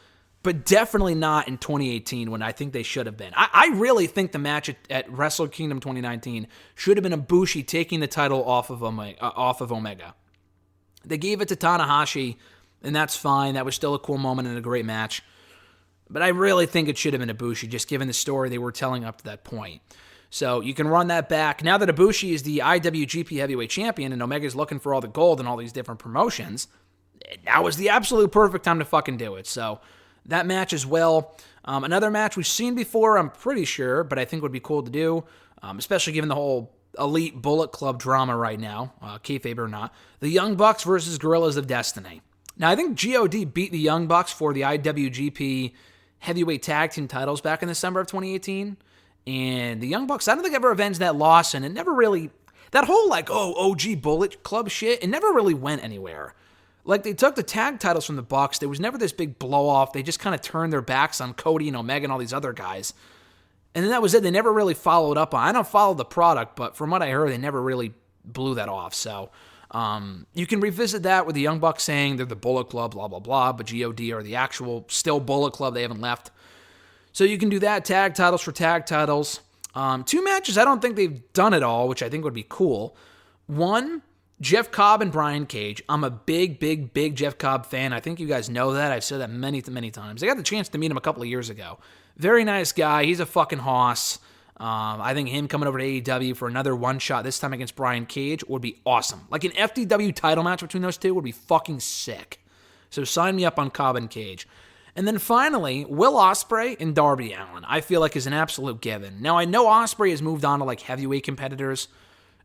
but definitely not in 2018 when I think they should have been. I really think the match at Wrestle Kingdom 2019 should have been Ibushi taking the title off of Omega. They gave it to Tanahashi, and that's fine. That was still a cool moment and a great match. But I really think it should have been Ibushi, just given the story they were telling up to that point. So you can run that back. Now that Ibushi is the IWGP Heavyweight Champion and Omega's looking for all the gold and all these different promotions, now is the absolute perfect time to fucking do it. So that match as well. Another match we've seen before, I'm pretty sure, but I think would be cool to do, especially given the whole Elite Bullet Club drama right now, kayfabe or not. The Young Bucks versus Guerrillas of Destiny. Now, I think GOD beat the Young Bucks for the IWGP Heavyweight Tag Team titles back in December of 2018. And the Young Bucks, I don't think ever avenged that loss, and it never really, that whole like, OG Bullet Club shit, it never really went anywhere. Like, they took the tag titles from the Bucks. There was never this big blow-off. They just kind of turned their backs on Cody and Omega and all these other guys. And then that was it. They never really followed up on. I don't follow the product, but from what I heard, they never really blew that off. So you can revisit that with the Young Bucks saying they're the Bullet Club, blah, blah, blah, but GOD are the actual still Bullet Club. They haven't left. So you can do that. Tag titles for tag titles. 2 matches, I don't think they've done it all, which I think would be cool. 1, Jeff Cobb and Brian Cage. I'm a big Jeff Cobb fan. I think you guys know that. I've said that many times. I got the chance to meet him a couple of years ago. Very nice guy. He's a fucking hoss. I think him coming over to AEW for another one shot, this time against Brian Cage, would be awesome. Like an FTW title match between those two would be fucking sick. So sign me up on Cobb and Cage. And then finally, Will Ospreay and Darby Allin, I feel like is an absolute given. Now, I know Ospreay has moved on to like heavyweight competitors.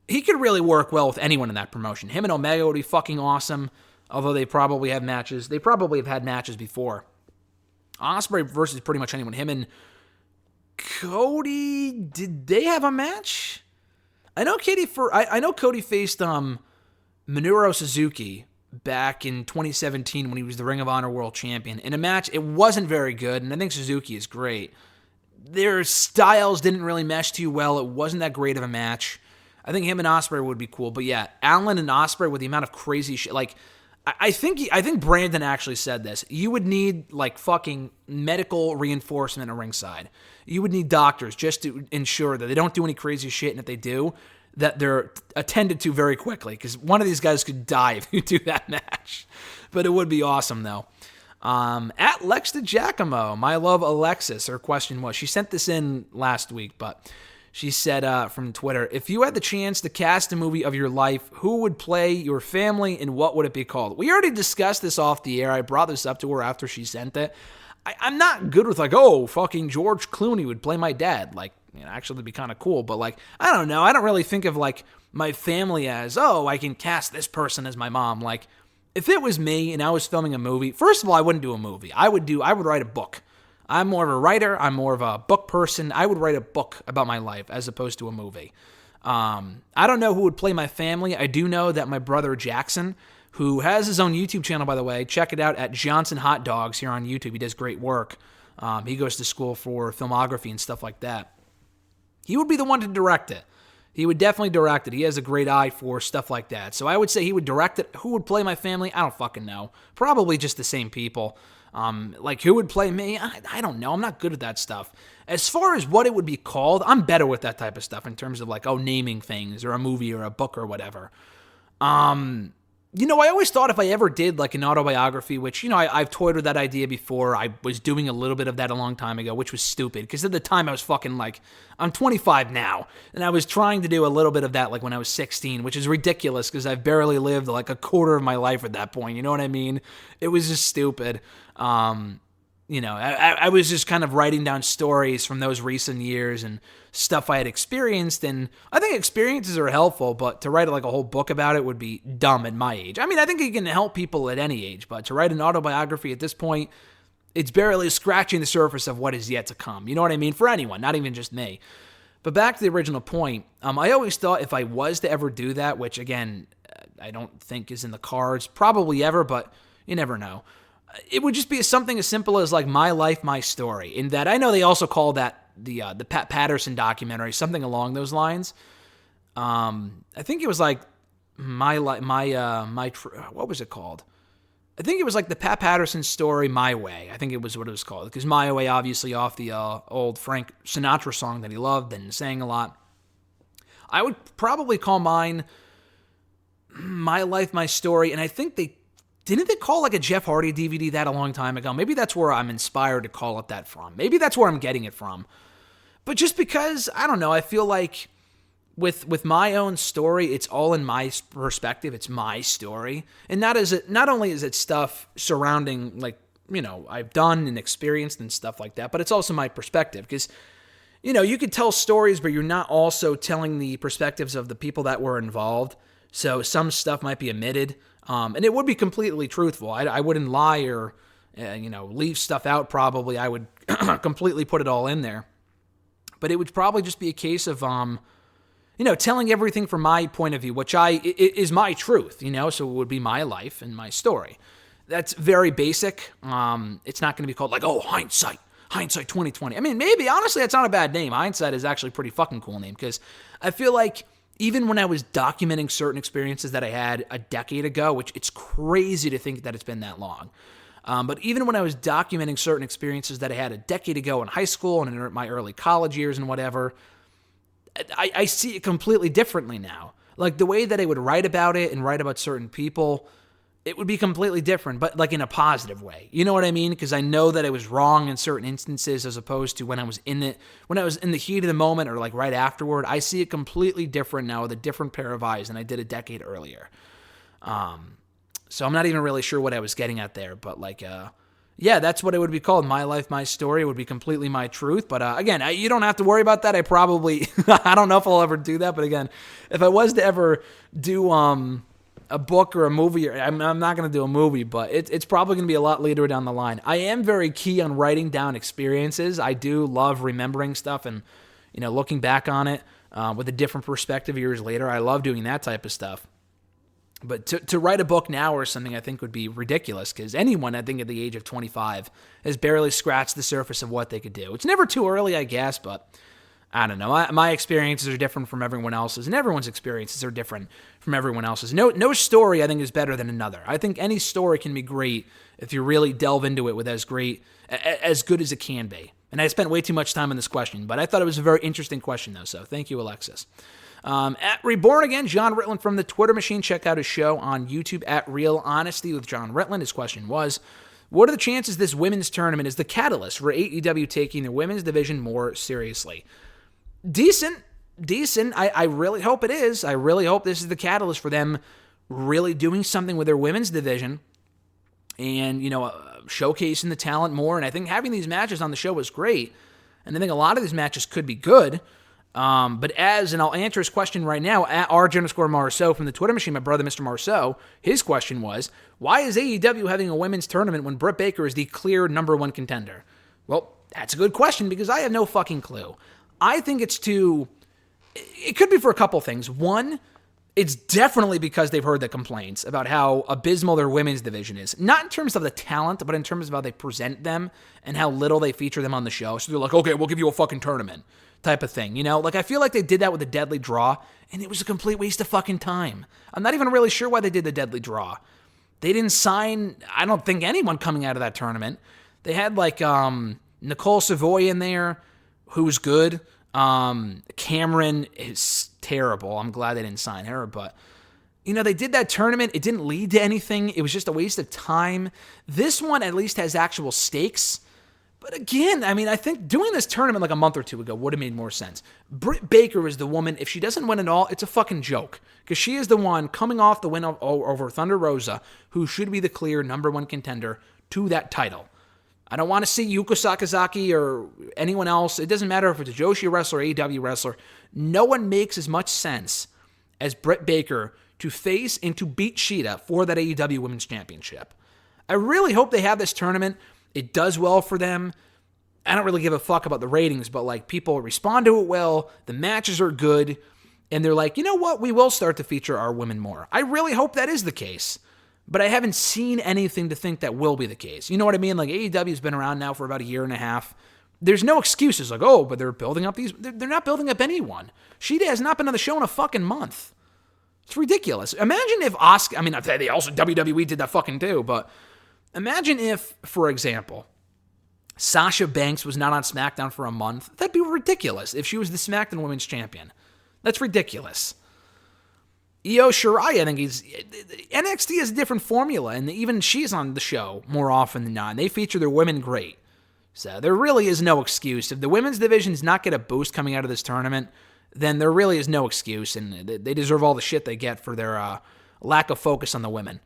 He could really work well with anyone in that promotion. Him and Omega would be fucking awesome, although they probably have matches. They probably have had matches before. Ospreay versus pretty much anyone. Him and Cody, did they have a match? I know Cody faced Minoru Suzuki back in 2017 when he was the Ring of Honor World Champion. In a match, it wasn't very good, and I think Suzuki is great. Their styles didn't really mesh too well. It wasn't that great of a match. I think him and Ospreay would be cool, but yeah, Allin and Ospreay with the amount of crazy shit, like, I think Brandon actually said this. You would need like fucking medical reinforcement at ringside. You would need doctors just to ensure that they don't do any crazy shit, and if they do, that they're attended to very quickly, because one of these guys could die if you do that match. But it would be awesome, though. At Lex to Giacomo, my love Alexis, her question was, she sent this in last week, but she said from Twitter, if you had the chance to cast a movie of your life, who would play your family and what would it be called? We already discussed this off the air. I brought this up to her after she sent it. I'm not good with like, fucking George Clooney would play my dad. Like, actually it'd be kind of cool, but like, I don't know. I don't really think of like my family as, I can cast this person as my mom. Like, if it was me and I was filming a movie, first of all, I wouldn't do a movie. I would write a book. I'm more of a writer. I'm more of a book person. I would write a book about my life as opposed to a movie. I don't know who would play my family. I do know that my brother Jackson, who has his own YouTube channel, by the way, check it out at Johnson Hot Dogs here on YouTube. He does great work. He goes to school for filmography and stuff like that. He would be the one to direct it. He would definitely direct it. He has a great eye for stuff like that. So I would say he would direct it. Who would play my family? I don't fucking know. Probably just the same people. Like, who would play me? I don't know. I'm not good at that stuff. As far as what it would be called, I'm better with that type of stuff in terms of like, naming things or a movie or a book or whatever. I always thought if I ever did like an autobiography, which, I've toyed with that idea before. I was doing a little bit of that a long time ago, which was stupid because at the time I was fucking like, I'm 25 now. And I was trying to do a little bit of that like when I was 16, which is ridiculous because I've barely lived like a quarter of my life at that point. You know what I mean? It was just stupid. I was just kind of writing down stories from those recent years and stuff I had experienced, and I think experiences are helpful, but to write like a whole book about it would be dumb at my age. I mean, I think it can help people at any age, but to write an autobiography at this point, it's barely scratching the surface of what is yet to come. You know what I mean? For anyone, not even just me. But back to the original point, I always thought if I was to ever do that, which again, I don't think is in the cards, probably ever, but you never know. It would just be something as simple as like My Life, My Story. In that, I know they also call that the Pat Patterson documentary, something along those lines. I think it was like what was it called? I think it was like the Pat Patterson story, My Way. I think it was what it was called, because My Way, obviously off the old Frank Sinatra song that he loved and sang a lot. I would probably call mine My Life, My Story, and I think didn't they call like a Jeff Hardy DVD that a long time ago? Maybe that's where I'm inspired to call it that from. Maybe that's where I'm getting it from. But just because, I don't know, I feel like with my own story, it's all in my perspective. It's my story. And not only is it stuff surrounding, like, I've done and experienced and stuff like that, but it's also my perspective. Because, you could tell stories, but you're not also telling the perspectives of the people that were involved. So some stuff might be omitted. And it would be completely truthful. I wouldn't lie or, leave stuff out probably. I would completely put it all in there. but it would probably just be a case of, telling everything from my point of view, which is my truth, so it would be my life and my story. That's very basic. It's not going to be called like, hindsight 2020. I mean, maybe, honestly, that's not a bad name. Hindsight is actually a pretty fucking cool name, because I feel like even when I was documenting certain experiences that I had a decade ago, which it's crazy to think that it's been that long, but even when I was documenting certain experiences that I had a decade ago in high school and in my early college years and whatever, I see it completely differently now. Like, the way that I would write about it and write about certain people, it would be completely different, but like in a positive way. You know what I mean? Because I know that I was wrong in certain instances, as opposed to when I was in the heat of the moment or like right afterward. I see it completely different now with a different pair of eyes than I did a decade earlier. So I'm not even really sure what I was getting at there, but that's what it would be called. My life, my story. It would be completely my truth. But again, you don't have to worry about that. I probably, I don't know if I'll ever do that. But again, if I was to ever do a book or a movie, I'm not going to do a movie, but it's probably going to be a lot later down the line. I am very key on writing down experiences. I do love remembering stuff and, looking back on it with a different perspective years later. I love doing that type of stuff. But to write a book now or something, I think would be ridiculous, because anyone, I think, at the age of 25 has barely scratched the surface of what they could do. It's never too early, I guess, but I don't know. My experiences are different from everyone else's, and everyone's experiences are different from everyone else's. No story, I think, is better than another. I think any story can be great if you really delve into it with as good as it can be. And I spent way too much time on this question, but I thought it was a very interesting question, though, so thank you, Alexis. At Reborn Again, John Ritland from the Twitter machine. Check out his show on YouTube at Real Honesty with John Ritland. His question was, what are the chances this women's tournament is the catalyst for AEW taking their women's division more seriously? Decent. I really hope it is. I really hope this is the catalyst for them really doing something with their women's division and, showcasing the talent more. And I think having these matches on the show was great. And I think a lot of these matches could be good. And I'll answer his question right now, at @RJ_Marceau from the Twitter machine, my brother, Mr. Marceau, his question was, why is AEW having a women's tournament when Britt Baker is the clear number one contender? Well, that's a good question, because I have no fucking clue. I think it could be for a couple things. One, it's definitely because they've heard the complaints about how abysmal their women's division is. Not in terms of the talent, but in terms of how they present them and how little they feature them on the show. So they're like, okay, we'll give you a fucking tournament type of thing. I feel like they did that with the Deadly Draw, and it was a complete waste of fucking time. I'm not even really sure why they did the Deadly Draw. They didn't sign, I don't think, anyone coming out of that tournament. They had Nicole Savoy in there, who was good. Cameron is terrible. I'm glad they didn't sign her, but they did that tournament. It didn't lead to anything. It was just a waste of time. This one at least has actual stakes. But again, I think doing this tournament like a month or two ago would have made more sense. Britt Baker is the woman. If she doesn't win at all, it's a fucking joke, because she is the one coming off the win over Thunder Rosa, who should be the clear number one contender to that title. I don't want to see Yuka Sakazaki or anyone else. It doesn't matter if it's a Joshi wrestler or AEW wrestler. No one makes as much sense as Britt Baker to face and to beat Shida for that AEW Women's Championship. I really hope they have this tournament. It does well for them. I don't really give a fuck about the ratings, but people respond to it well. The matches are good. And they're like, you know what? We will start to feature our women more. I really hope that is the case. But I haven't seen anything to think that will be the case. You know what I mean? AEW's been around now for about a year and a half. There's no excuses but they're building up these. They're not building up anyone. Shida has not been on the show in a fucking month. It's ridiculous. Imagine if Asuka, they also, WWE did that fucking too, but imagine if, for example, Sasha Banks was not on SmackDown for a month. That'd be ridiculous if she was the SmackDown Women's Champion. That's ridiculous. Io Shirai, I think NXT has a different formula, and even she's on the show more often than not, and they feature their women great. So there really is no excuse. If the women's division does not get a boost coming out of this tournament, then there really is no excuse, and they deserve all the shit they get for their lack of focus on the women.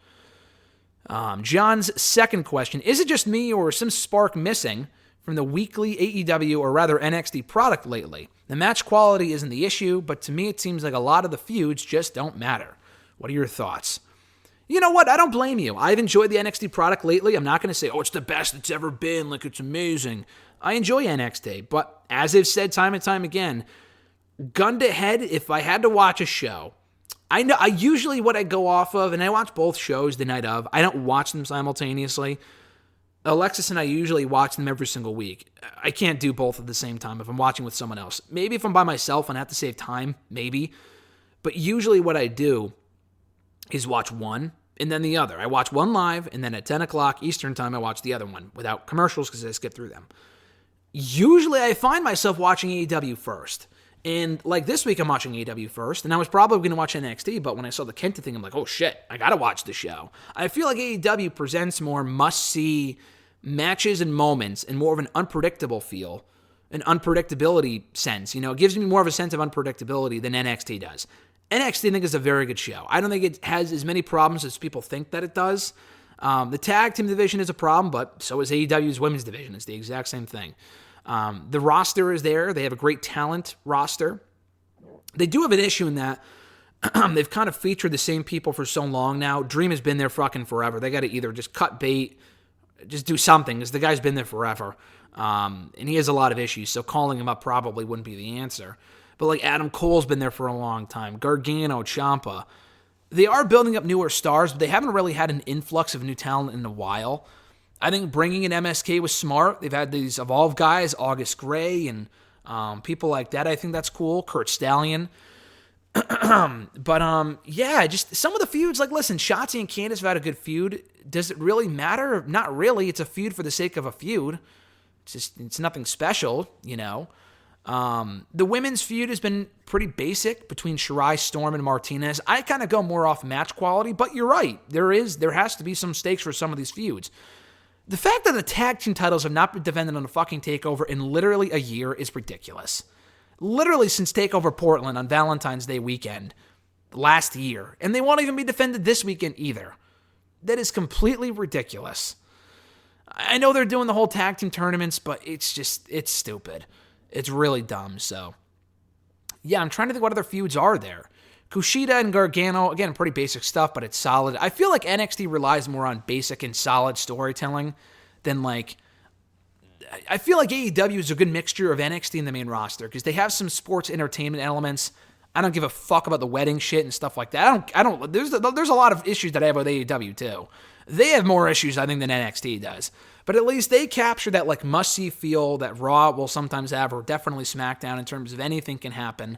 John's second question, is it just me or some spark missing from the weekly AEW or rather NXT product lately? The match quality isn't the issue, but to me it seems like a lot of the feuds just don't matter. What are your thoughts? You know what? I don't blame you. I've enjoyed the NXT product lately. I'm not going to say, it's the best it's ever been, it's amazing. I enjoy NXT, but as I've said time and time again, gun to head, if I had to watch a show, I usually what I go off of, and I watch both shows the night of. I don't watch them simultaneously. Alexis and I usually watch them every single week. I can't do both at the same time if I'm watching with someone else. Maybe if I'm by myself and I have to save time, maybe. But usually what I do is watch one and then the other. I watch one live, and then at 10 o'clock Eastern time, I watch the other one without commercials because I skip through them. Usually I find myself watching AEW first. And like this week, I'm watching AEW first, and I was probably going to watch NXT, but when I saw the Kenta thing, I'm like, oh shit, I got to watch the show. I feel like AEW presents more must-see matches and moments and more of an unpredictable feel, an unpredictability sense. You know, it gives me more of a sense of unpredictability than NXT does. NXT, I think, is a very good show. I don't think it has as many problems as people think that it does. The tag team division is a problem, but so is AEW's women's division. It's the exact same thing. The roster is there. They have a great talent roster. They do have an issue in that they've kind of featured the same people for so long now. Dream has been there fucking forever. They got to either just cut bait, just do something, because the guy's been there forever. And he has a lot of issues, so calling him up probably wouldn't be the answer. But like Adam Cole's been there for a long time. Gargano, Ciampa. They are building up newer stars, but they haven't really had an influx of new talent in a while. I think bringing in MSK was smart. They've had these Evolve guys, August Gray, and people like that. I think that's cool. Kurt Stallion. But yeah, just some of the feuds, like, listen, Shotzi and Candice have had a good feud. Does it really matter? Not really. It's a feud for the sake of a feud. It's nothing special, you know. The women's feud has been pretty basic between Shirai, Storm, and Martinez. I kind of go more off match quality, but you're right. There has to be some stakes for some of these feuds. The fact that the tag team titles have not been defended on a fucking TakeOver in literally a year is ridiculous. Literally since TakeOver Portland on Valentine's Day weekend last year. And they won't even be defended this weekend either. That is completely ridiculous. I know they're doing the whole tag team tournaments, but it's stupid. It's really dumb, so. Yeah, I'm trying to think what other feuds are there. Kushida and Gargano, again, pretty basic stuff, but it's solid. I feel like NXT relies more on basic and solid storytelling than like... I feel like AEW is a good mixture of NXT and the main roster because they have some sports entertainment elements. I don't give a fuck about the wedding shit and stuff like that. I don't. There's a lot of issues that I have with AEW too. They have more issues, I think, than NXT does. But at least they capture that like must-see feel that Raw will sometimes have, or definitely SmackDown in terms of anything can happen.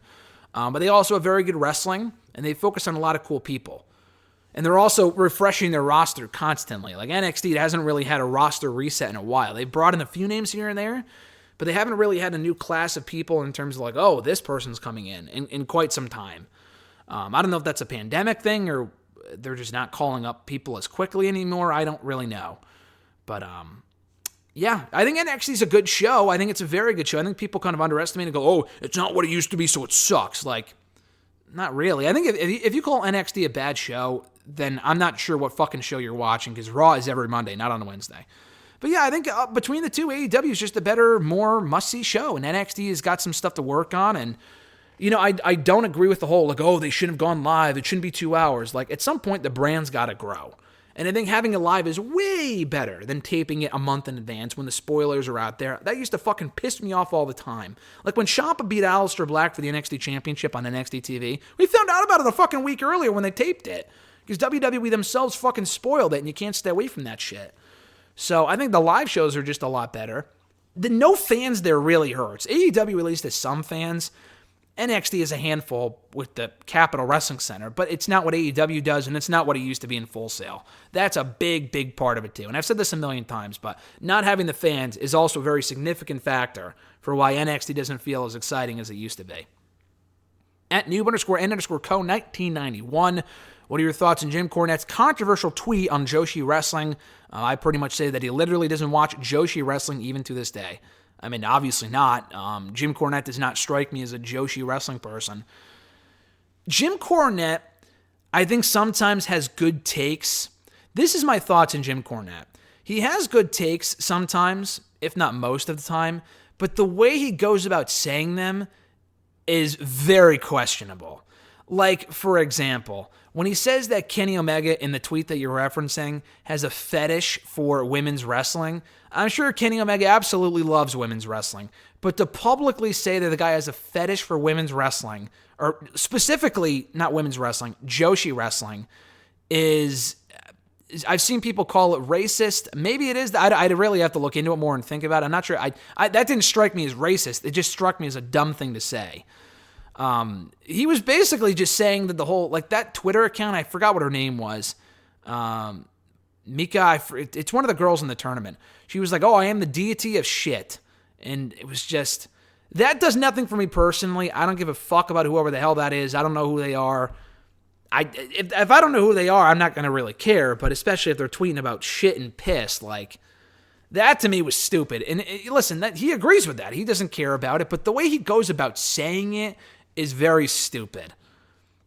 But they also have very good wrestling, and they focus on a lot of cool people. And they're also refreshing their roster constantly. Like NXT hasn't really had a roster reset in a while. They've brought in a few names here and there, but they haven't really had a new class of people in terms of like, oh, this person's coming in quite some time. I don't know if that's a pandemic thing or they're just not calling up people as quickly anymore. I don't really know. But yeah, I think NXT is a good show. I think it's a very good show. I think people kind of underestimate and go, oh, it's not what it used to be, so it sucks. Like, not really. I think if you call NXT a bad show, then I'm not sure what fucking show you're watching because Raw is every Monday, not on a Wednesday. But yeah, I think between the two, AEW is just a better, more must-see show, and NXT has got some stuff to work on. And you know, I don't agree with the whole like, oh, they shouldn't have gone live. It shouldn't be 2 hours. Like at some point, the brand's got to grow. And I think having it live is way better than taping it a month in advance when the spoilers are out there. That used to fucking piss me off all the time. Like when Ciampa beat Aleister Black for the NXT Championship on NXT TV, we found out about it a fucking week earlier when they taped it. Because WWE themselves fucking spoiled it and you can't stay away from that shit. So I think the live shows are just a lot better. The no fans there really hurts. AEW at least has some fans. NXT is a handful with the Capitol Wrestling Center, but it's not what AEW does, and it's not what it used to be in Full Sail. That's a big, big part of it, too. And I've said this a million times, but not having the fans is also a very significant factor for why NXT doesn't feel as exciting as it used to be. At noob_n_co1991, what are your thoughts on Jim Cornette's controversial tweet on Joshi Wrestling? I pretty much say that he literally doesn't watch Joshi Wrestling even to this day. I mean, obviously not. Jim Cornette does not strike me as a Joshi Wrestling person. Jim Cornette, I think sometimes has good takes. This is my thoughts on Jim Cornette. He has good takes sometimes, if not most of the time, but the way he goes about saying them is very questionable. Like, for example, when he says that Kenny Omega in the tweet that you're referencing has a fetish for women's wrestling, I'm sure Kenny Omega absolutely loves women's wrestling. But to publicly say that the guy has a fetish for women's wrestling, or specifically not women's wrestling, Joshi wrestling, is... I've seen people call it racist. Maybe it is. I'd really have to look into it more and think about it. I'm not sure. That didn't strike me as racist. It just struck me as a dumb thing to say. He was basically just saying that the whole, like that Twitter account, I forgot what her name was. Mika, it's one of the girls in the tournament. She was like, oh, I am the deity of shit. And it was just, that does nothing for me personally. I don't give a fuck about whoever the hell that is. I don't know who they are. If I don't know who they are, I'm not going to really care, but especially if they're tweeting about shit and piss, like, that to me was stupid. And listen, he agrees with that. He doesn't care about it, but the way he goes about saying it is very stupid.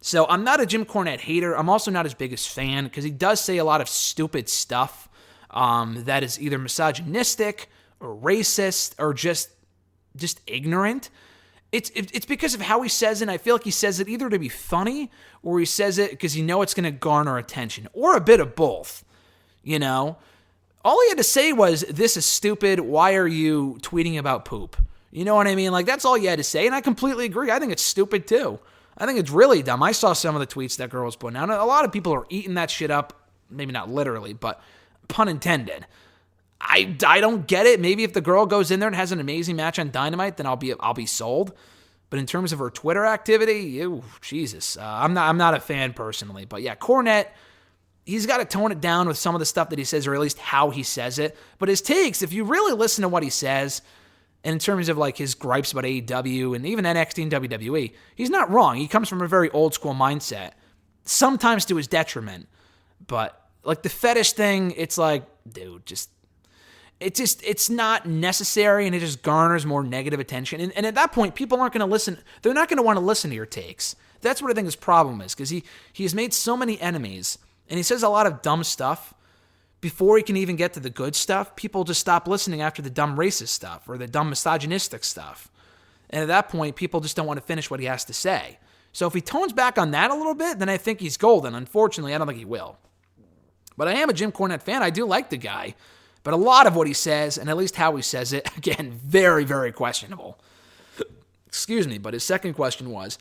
So I'm not a Jim Cornette hater. I'm also not his biggest fan because he does say a lot of stupid stuff that is either misogynistic or racist or just ignorant. It's because of how he says it, and I feel like he says it either to be funny or he says it because you know it's going to garner attention, or a bit of both, you know? All he had to say was, this is stupid, why are you tweeting about poop? You know what I mean? Like, that's all he had to say, and I completely agree. I think it's stupid, too. I think it's really dumb. I saw some of the tweets that girl was putting out. A lot of people are eating that shit up, maybe not literally, but pun intended. I don't get it. Maybe if the girl goes in there and has an amazing match on Dynamite, then I'll be sold. But in terms of her Twitter activity, Jesus, I'm not a fan personally. But yeah, Cornette, he's got to tone it down with some of the stuff that he says, or at least how he says it. But his takes, if you really listen to what he says, and in terms of like his gripes about AEW and even NXT and WWE, he's not wrong. He comes from a very old school mindset, sometimes to his detriment. But like the fetish thing, it's like, dude, it's not necessary, and it just garners more negative attention. And at that point, people aren't going to listen. They're not going to want to listen to your takes. That's what I think his problem is, because he has made so many enemies, and he says a lot of dumb stuff. Before he can even get to the good stuff, people just stop listening after the dumb racist stuff or the dumb misogynistic stuff. And at that point, people just don't want to finish what he has to say. So if he tones back on that a little bit, then I think he's golden. Unfortunately, I don't think he will. But I am a Jim Cornette fan. I do like the guy. But a lot of what he says, and at least how he says it, again, very, very questionable. Excuse me, but his second question was,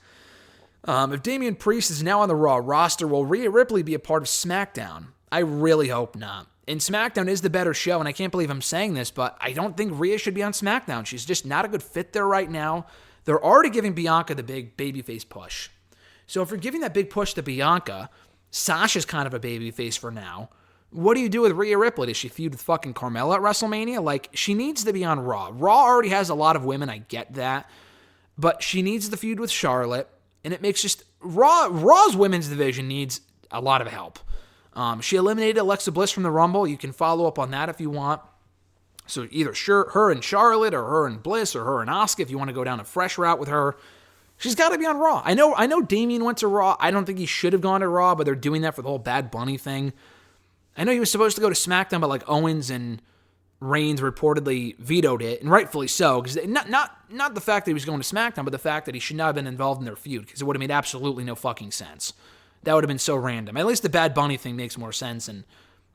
if Damian Priest is now on the Raw roster, will Rhea Ripley be a part of SmackDown? I really hope not. And SmackDown is the better show, and I can't believe I'm saying this, but I don't think Rhea should be on SmackDown. She's just not a good fit there right now. They're already giving Bianca the big babyface push. So if you're giving that big push to Bianca, Sasha's kind of a babyface for now. What do you do with Rhea Ripley? Does she feud with fucking Carmella at WrestleMania? Like, she needs to be on Raw. Raw already has a lot of women, I get that. But she needs the feud with Charlotte, and it makes just... Raw's women's division needs a lot of help. She eliminated Alexa Bliss from the Rumble. You can follow up on that if you want. So either her and Charlotte, or her and Bliss, or her and Asuka, if you want to go down a fresh route with her. She's got to be on Raw. I know Damian went to Raw. I don't think he should have gone to Raw, but they're doing that for the whole Bad Bunny thing. I know he was supposed to go to SmackDown, but like Owens and Reigns reportedly vetoed it, and rightfully so, because not the fact that he was going to SmackDown, but the fact that he should not have been involved in their feud, because it would have made absolutely no fucking sense. That would have been so random. At least the Bad Bunny thing makes more sense, and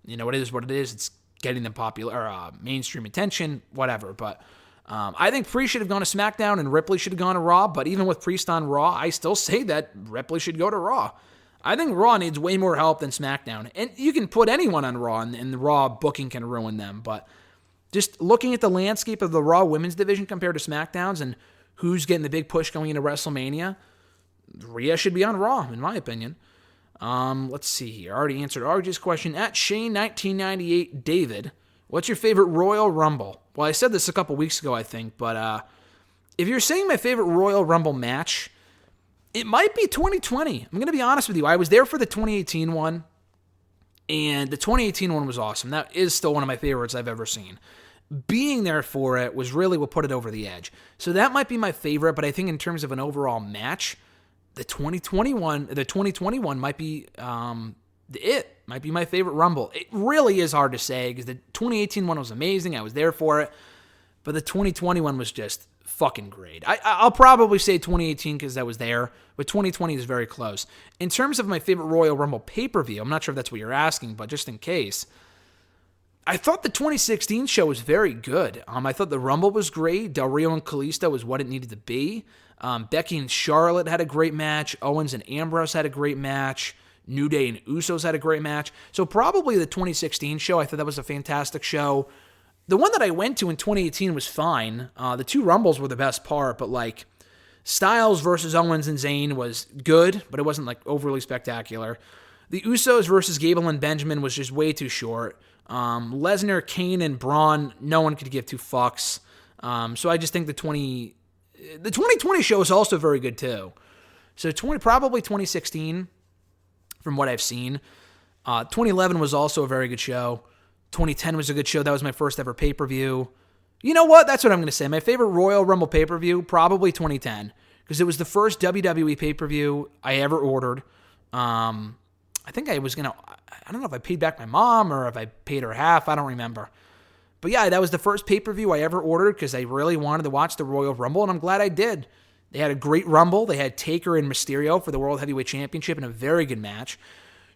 you know, it is what it is. It's getting them popular, or mainstream attention, whatever. But I think Priest should have gone to SmackDown, and Ripley should have gone to Raw. But even with Priest on Raw, I still say that Ripley should go to Raw. I think Raw needs way more help than SmackDown. And you can put anyone on Raw, and the Raw booking can ruin them. But just looking at the landscape of the Raw women's division compared to SmackDown's and who's getting the big push going into WrestleMania, Rhea should be on Raw, in my opinion. Let's see here. I already answered RJ's question. At Shane1998 David, what's your favorite Royal Rumble? Well, I said this a couple weeks ago, I think. But if you're saying my favorite Royal Rumble match, it might be 2020. I'm going to be honest with you. I was there for the 2018 one, and the 2018 one was awesome. That is still one of my favorites I've ever seen. Being there for it was really what put it over the edge. So that might be my favorite, but I think in terms of an overall match, the 2021 might be might be my favorite Rumble. It really is hard to say because the 2018 one was amazing. I was there for it, but the 2021 was just fucking great. I'll probably say 2018 because that was there, but 2020 is very close. In terms of my favorite Royal Rumble pay-per-view, I'm not sure if that's what you're asking, but just in case, I thought the 2016 show was very good. I thought the Rumble was great. Del Rio and Kalisto was what it needed to be. Becky and Charlotte had a great match. Owens and Ambrose had a great match. New Day and Usos had a great match. So probably the 2016 show, I thought that was a fantastic show. The one that I went to in 2018 was fine. The two Rumbles were the best part, but like Styles versus Owens and Zayn was good, but it wasn't like overly spectacular. The Usos versus Gable and Benjamin was just way too short. Lesnar, Kane, and Braun, no one could give two fucks. So I just think the 2020 show is also very good too. So probably 2016 from what I've seen. 2011 was also a very good show. 2010 was a good show. That was my first ever pay-per-view. You know what? That's what I'm going to say. My favorite Royal Rumble pay-per-view, probably 2010, because it was the first WWE pay-per-view I ever ordered. I think I don't know if I paid back my mom or if I paid her half. I don't remember. But yeah, that was the first pay-per-view I ever ordered because I really wanted to watch the Royal Rumble, and I'm glad I did. They had a great Rumble. They had Taker and Mysterio for the World Heavyweight Championship in a very good match.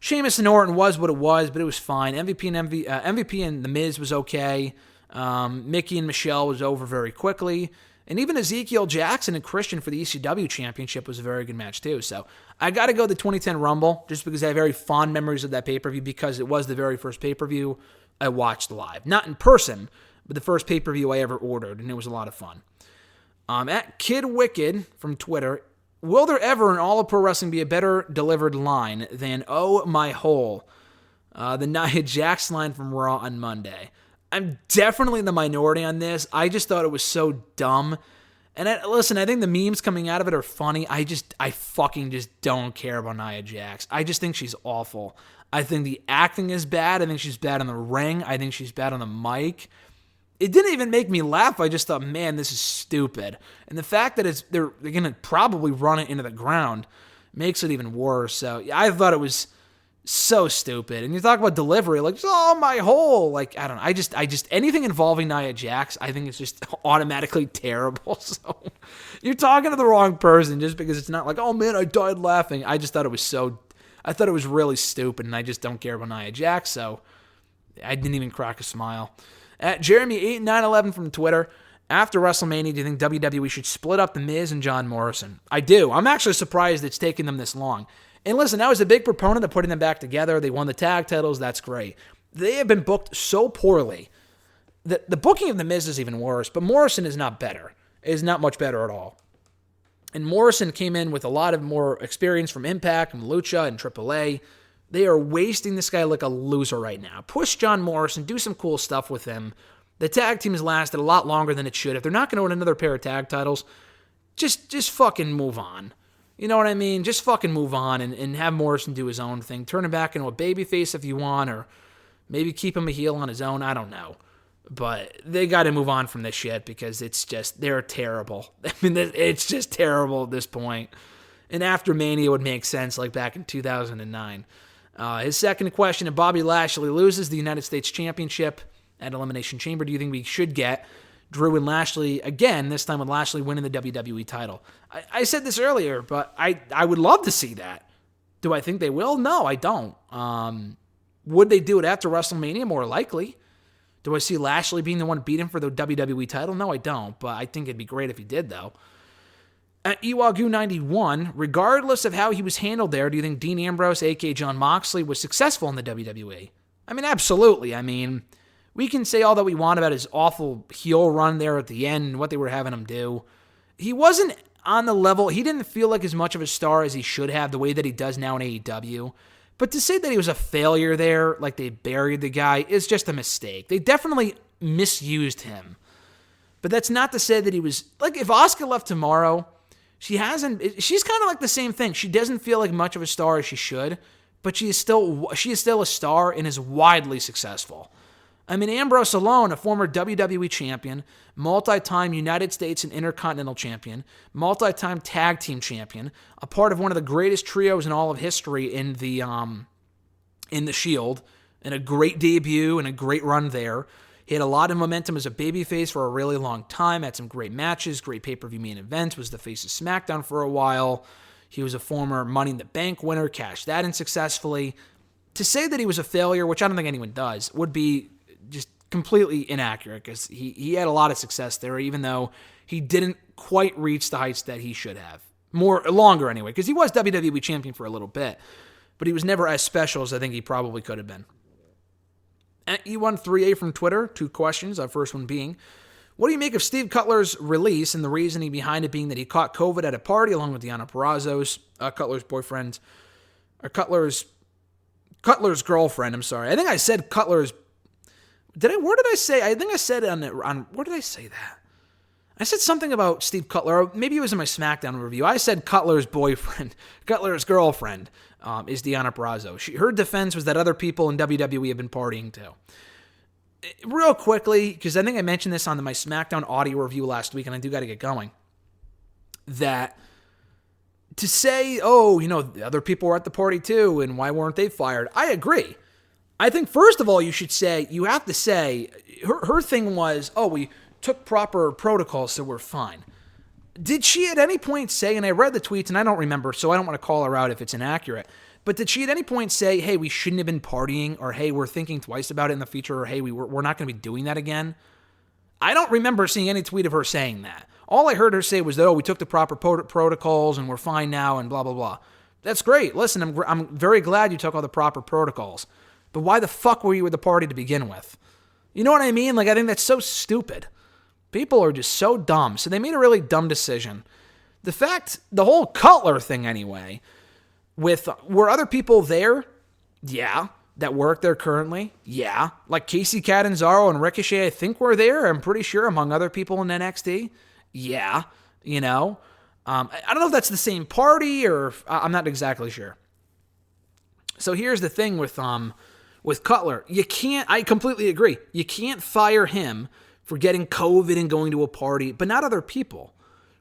Sheamus and Orton was what it was, but it was fine. MVP and The Miz was okay. Mickey and Michelle was over very quickly. And even Ezekiel Jackson and Christian for the ECW Championship was a very good match too. So I got to go the 2010 Rumble just because I have very fond memories of that pay-per-view because it was the very first pay-per-view I watched live. Not in person, but the first pay-per-view I ever ordered, and it was a lot of fun. At Kid Wicked from Twitter, will there ever in all of pro wrestling be a better delivered line than "Oh my hole"? The Nia Jax line from Raw on Monday. I'm definitely in the minority on this. I just thought it was so dumb. And listen, I think the memes coming out of it are funny. I fucking just don't care about Nia Jax. I just think she's awful. I think the acting is bad. I think she's bad on the ring. I think she's bad on the mic. It didn't even make me laugh. I just thought, man, this is stupid. And the fact that they're going to probably run it into the ground makes it even worse. So I thought it was so stupid. And you talk about delivery, like, oh, my hole. Like, I don't know. I just anything involving Nia Jax, I think it's just automatically terrible. So you're talking to the wrong person just because it's not like, oh, man, I died laughing. I just thought it was really stupid, and I just don't care about Nia Jax, so I didn't even crack a smile. At Jeremy8911 from Twitter, after WrestleMania, do you think WWE should split up The Miz and John Morrison? I do. I'm actually surprised it's taken them this long. And listen, I was a big proponent of putting them back together. They won the tag titles. That's great. They have been booked so poorly that the booking of The Miz is even worse, but Morrison is not better. It is not much better at all. And Morrison came in with a lot of more experience from Impact, from Lucha, and AAA. They are wasting this guy like a loser right now. Push John Morrison, do some cool stuff with him. The tag team has lasted a lot longer than it should. If they're not going to win another pair of tag titles, just fucking move on. You know what I mean? Just fucking move on and have Morrison do his own thing. Turn him back into a babyface if you want, or maybe keep him a heel on his own. I don't know. But they got to move on from this shit because they're terrible. I mean, it's just terrible at this point. And after Mania would make sense, like back in 2009. His second question, if Bobby Lashley loses the United States Championship at Elimination Chamber, do you think we should get Drew and Lashley again, this time with Lashley winning the WWE title? I said this earlier, but I would love to see that. Do I think they will? No, I don't. Would they do it after WrestleMania? More likely. Do I see Lashley being the one to beat him for the WWE title? No, I don't, but I think it'd be great if he did, though. At Iwagu91, regardless of how he was handled there, do you think Dean Ambrose, a.k.a. Jon Moxley, was successful in the WWE? I mean, absolutely. I mean, we can say all that we want about his awful heel run there at the end and what they were having him do. He wasn't on the level. He didn't feel like as much of a star as he should have, the way that he does now in AEW. But to say that he was a failure there, like they buried the guy, is just a mistake. They definitely misused him. But that's not to say that he was... Like, if Asuka left tomorrow, she's kind of like the same thing. She doesn't feel like much of a star as she should, but she is still a star and is widely successful. I mean, Ambrose alone, a former WWE champion, multi-time United States and Intercontinental champion, multi-time tag team champion, a part of one of the greatest trios in all of history in the Shield, and a great debut and a great run there. He had a lot of momentum as a babyface for a really long time, had some great matches, great pay-per-view main events, was the face of SmackDown for a while. He was a former Money in the Bank winner, cashed that in successfully. To say that he was a failure, which I don't think anyone does, would be just completely inaccurate because he had a lot of success there, even though he didn't quite reach the heights that he should have. Longer anyway, because he was WWE champion for a little bit, but he was never as special as I think he probably could have been. E13A from Twitter, 2 questions. Our first one being, what do you make of Steve Cutler's release and the reasoning behind it being that he caught COVID at a party along with Deonna Purrazzo's, Cutler's boyfriend, or Cutler's girlfriend, I'm sorry. I think I said Cutler's, where did I say? I think I said where did I say that? I said something about Steve Cutler, or maybe it was in my SmackDown review. I said Cutler's boyfriend, Cutler's girlfriend, is Deonna Purrazzo. Her defense was that other people in WWE have been partying too. Real quickly, because I think I mentioned this on my SmackDown audio review last week, and I do got to get going, that to say, the other people were at the party too, and why weren't they fired? I agree. I think, first of all, you have to say, her thing was, we took proper protocols, so we're fine. Did she at any point say, and I read the tweets, and I don't remember, so I don't want to call her out if it's inaccurate, but did she at any point say, hey, we shouldn't have been partying, or hey, we're thinking twice about it in the future, or hey, we're not going to be doing that again? I don't remember seeing any tweet of her saying that. All I heard her say was that, we took the proper protocols, and we're fine now, and blah, blah, blah. That's great. Listen, I'm very glad you took all the proper protocols, but why the fuck were you at the party to begin with? You know what I mean? I think that's so stupid. People are just so dumb. So they made a really dumb decision. The whole Cutler thing anyway, were other people there? Yeah. That work there currently? Yeah. Like Casey Catanzaro and Ricochet, I think were there. I'm pretty sure among other people in NXT. Yeah. I don't know if that's the same party or I'm not exactly sure. So here's the thing with Cutler. I completely agree. You can't fire him for getting COVID and going to a party, but not other people.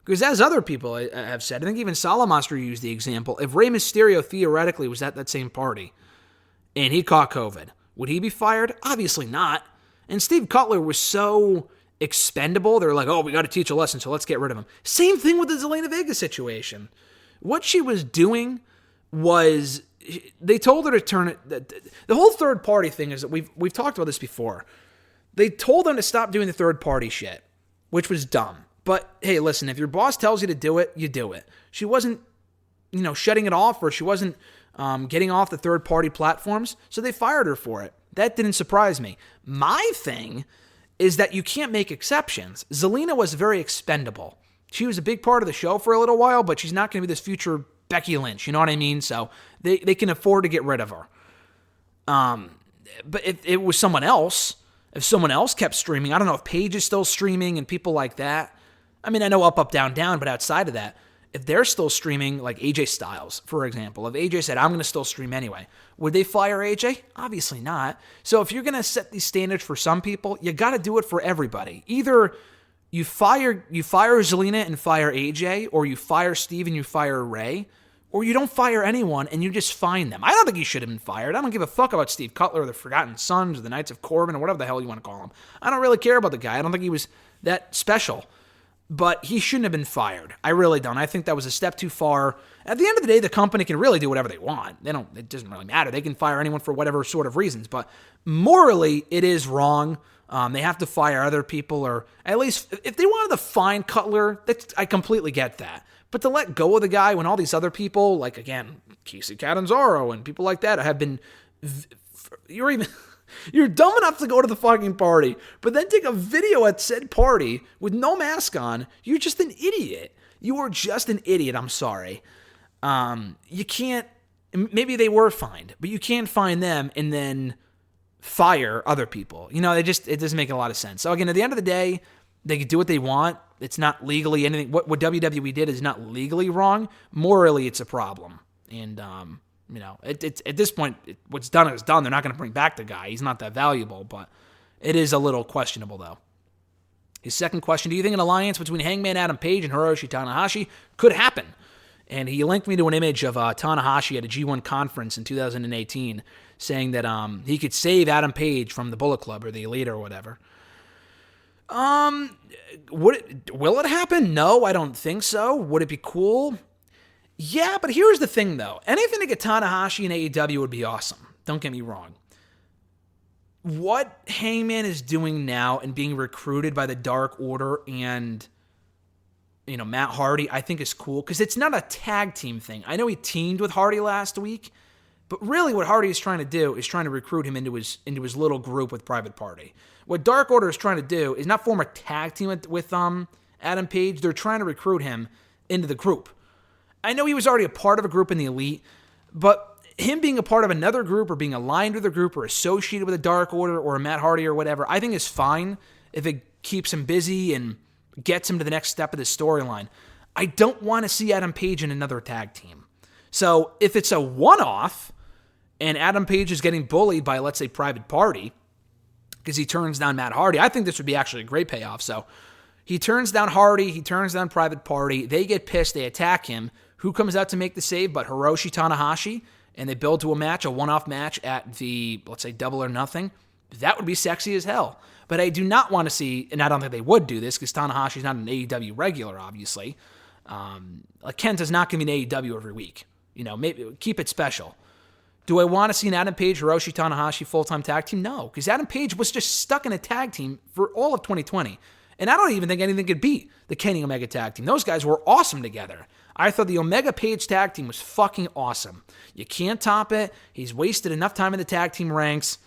Because as other people have said, I think even Salamaster used the example, if Rey Mysterio theoretically was at that same party and he caught COVID, would he be fired? Obviously not. And Steve Cutler was so expendable, they're like, we got to teach a lesson, so let's get rid of him. Same thing with the Zelina Vega situation. What she was doing was, they told her to turn it, the whole third party thing is that we've talked about this before. They told them to stop doing the third-party shit, which was dumb. But, hey, listen, if your boss tells you to do it, you do it. She wasn't, shutting it off, or she wasn't getting off the third-party platforms, so they fired her for it. That didn't surprise me. My thing is that you can't make exceptions. Zelina was very expendable. She was a big part of the show for a little while, but she's not going to be this future Becky Lynch, you know what I mean? So they can afford to get rid of her. But if it was someone else... If someone else kept streaming, I don't know if Paige is still streaming and people like that. I mean, I know up, down, down, but outside of that, if they're still streaming, like AJ Styles, for example, if AJ said, I'm going to still stream anyway, would they fire AJ? Obviously not. So if you're going to set these standards for some people, you got to do it for everybody. Either you fire Zelina and fire AJ, or you fire Steve and you fire Ray, or you don't fire anyone and you just fine them. I don't think he should have been fired. I don't give a fuck about Steve Cutler or the Forgotten Sons or the Knights of Corbin or whatever the hell you want to call him. I don't really care about the guy. I don't think he was that special. But he shouldn't have been fired. I really don't. I think that was a step too far. At the end of the day, the company can really do whatever they want. It doesn't really matter. They can fire anyone for whatever sort of reasons. But morally, it is wrong. They have to fire other people, or at least if they wanted to fine Cutler, I completely get that. But to let go of the guy when all these other people, like, again, Casey Catanzaro and people like that have been... You're dumb enough to go to the fucking party, but then take a video at said party with no mask on. You're just an idiot. You are just an idiot. I'm sorry. You can't... Maybe they were fined, but you can't fine them and then fire other people. It doesn't make a lot of sense. So, again, at the end of the day, they can do what they want. It's not legally anything. What WWE did is not legally wrong. Morally, it's a problem. And, at this point, what's done is done. They're not going to bring back the guy. He's not that valuable, but it is a little questionable, though. His second question, do you think an alliance between Hangman Adam Page and Hiroshi Tanahashi could happen? And he linked me to an image of Tanahashi at a G1 conference in 2018 saying that he could save Adam Page from the Bullet Club or the Elite or whatever. Will it happen? No, I don't think so. Would it be cool? Yeah, but here's the thing, though. Anything to get Tanahashi in AEW would be awesome. Don't get me wrong. What Hangman is doing now and being recruited by the Dark Order and, Matt Hardy, I think is cool because it's not a tag team thing. I know he teamed with Hardy last week, but really what Hardy is trying to do is trying to recruit him into his little group with Private Party. What Dark Order is trying to do is not form a tag team with Adam Page. They're trying to recruit him into the group. I know he was already a part of a group in the Elite, but him being a part of another group or being aligned with a group or associated with a Dark Order or a Matt Hardy or whatever, I think is fine if it keeps him busy and gets him to the next step of the storyline. I don't want to see Adam Page in another tag team. So if it's a one-off and Adam Page is getting bullied by, let's say, Private Party because he turns down Matt Hardy, I think this would be actually a great payoff. So he turns down Hardy, he turns down Private Party, they get pissed, they attack him. Who comes out to make the save but Hiroshi Tanahashi? And they build to a match, a one-off match at the, let's say, Double or Nothing. That would be sexy as hell. But I do not want to see, and I don't think they would do this because Tanahashi's not an AEW regular, obviously. Kenta's not going to be in AEW every week. Maybe keep it special. Do I want to see an Adam Page, Hiroshi Tanahashi full-time tag team? No, because Adam Page was just stuck in a tag team for all of 2020. And I don't even think anything could beat the Kenny Omega tag team. Those guys were awesome together. I thought the Omega Page tag team was fucking awesome. You can't top it. He's wasted enough time in the tag team ranks.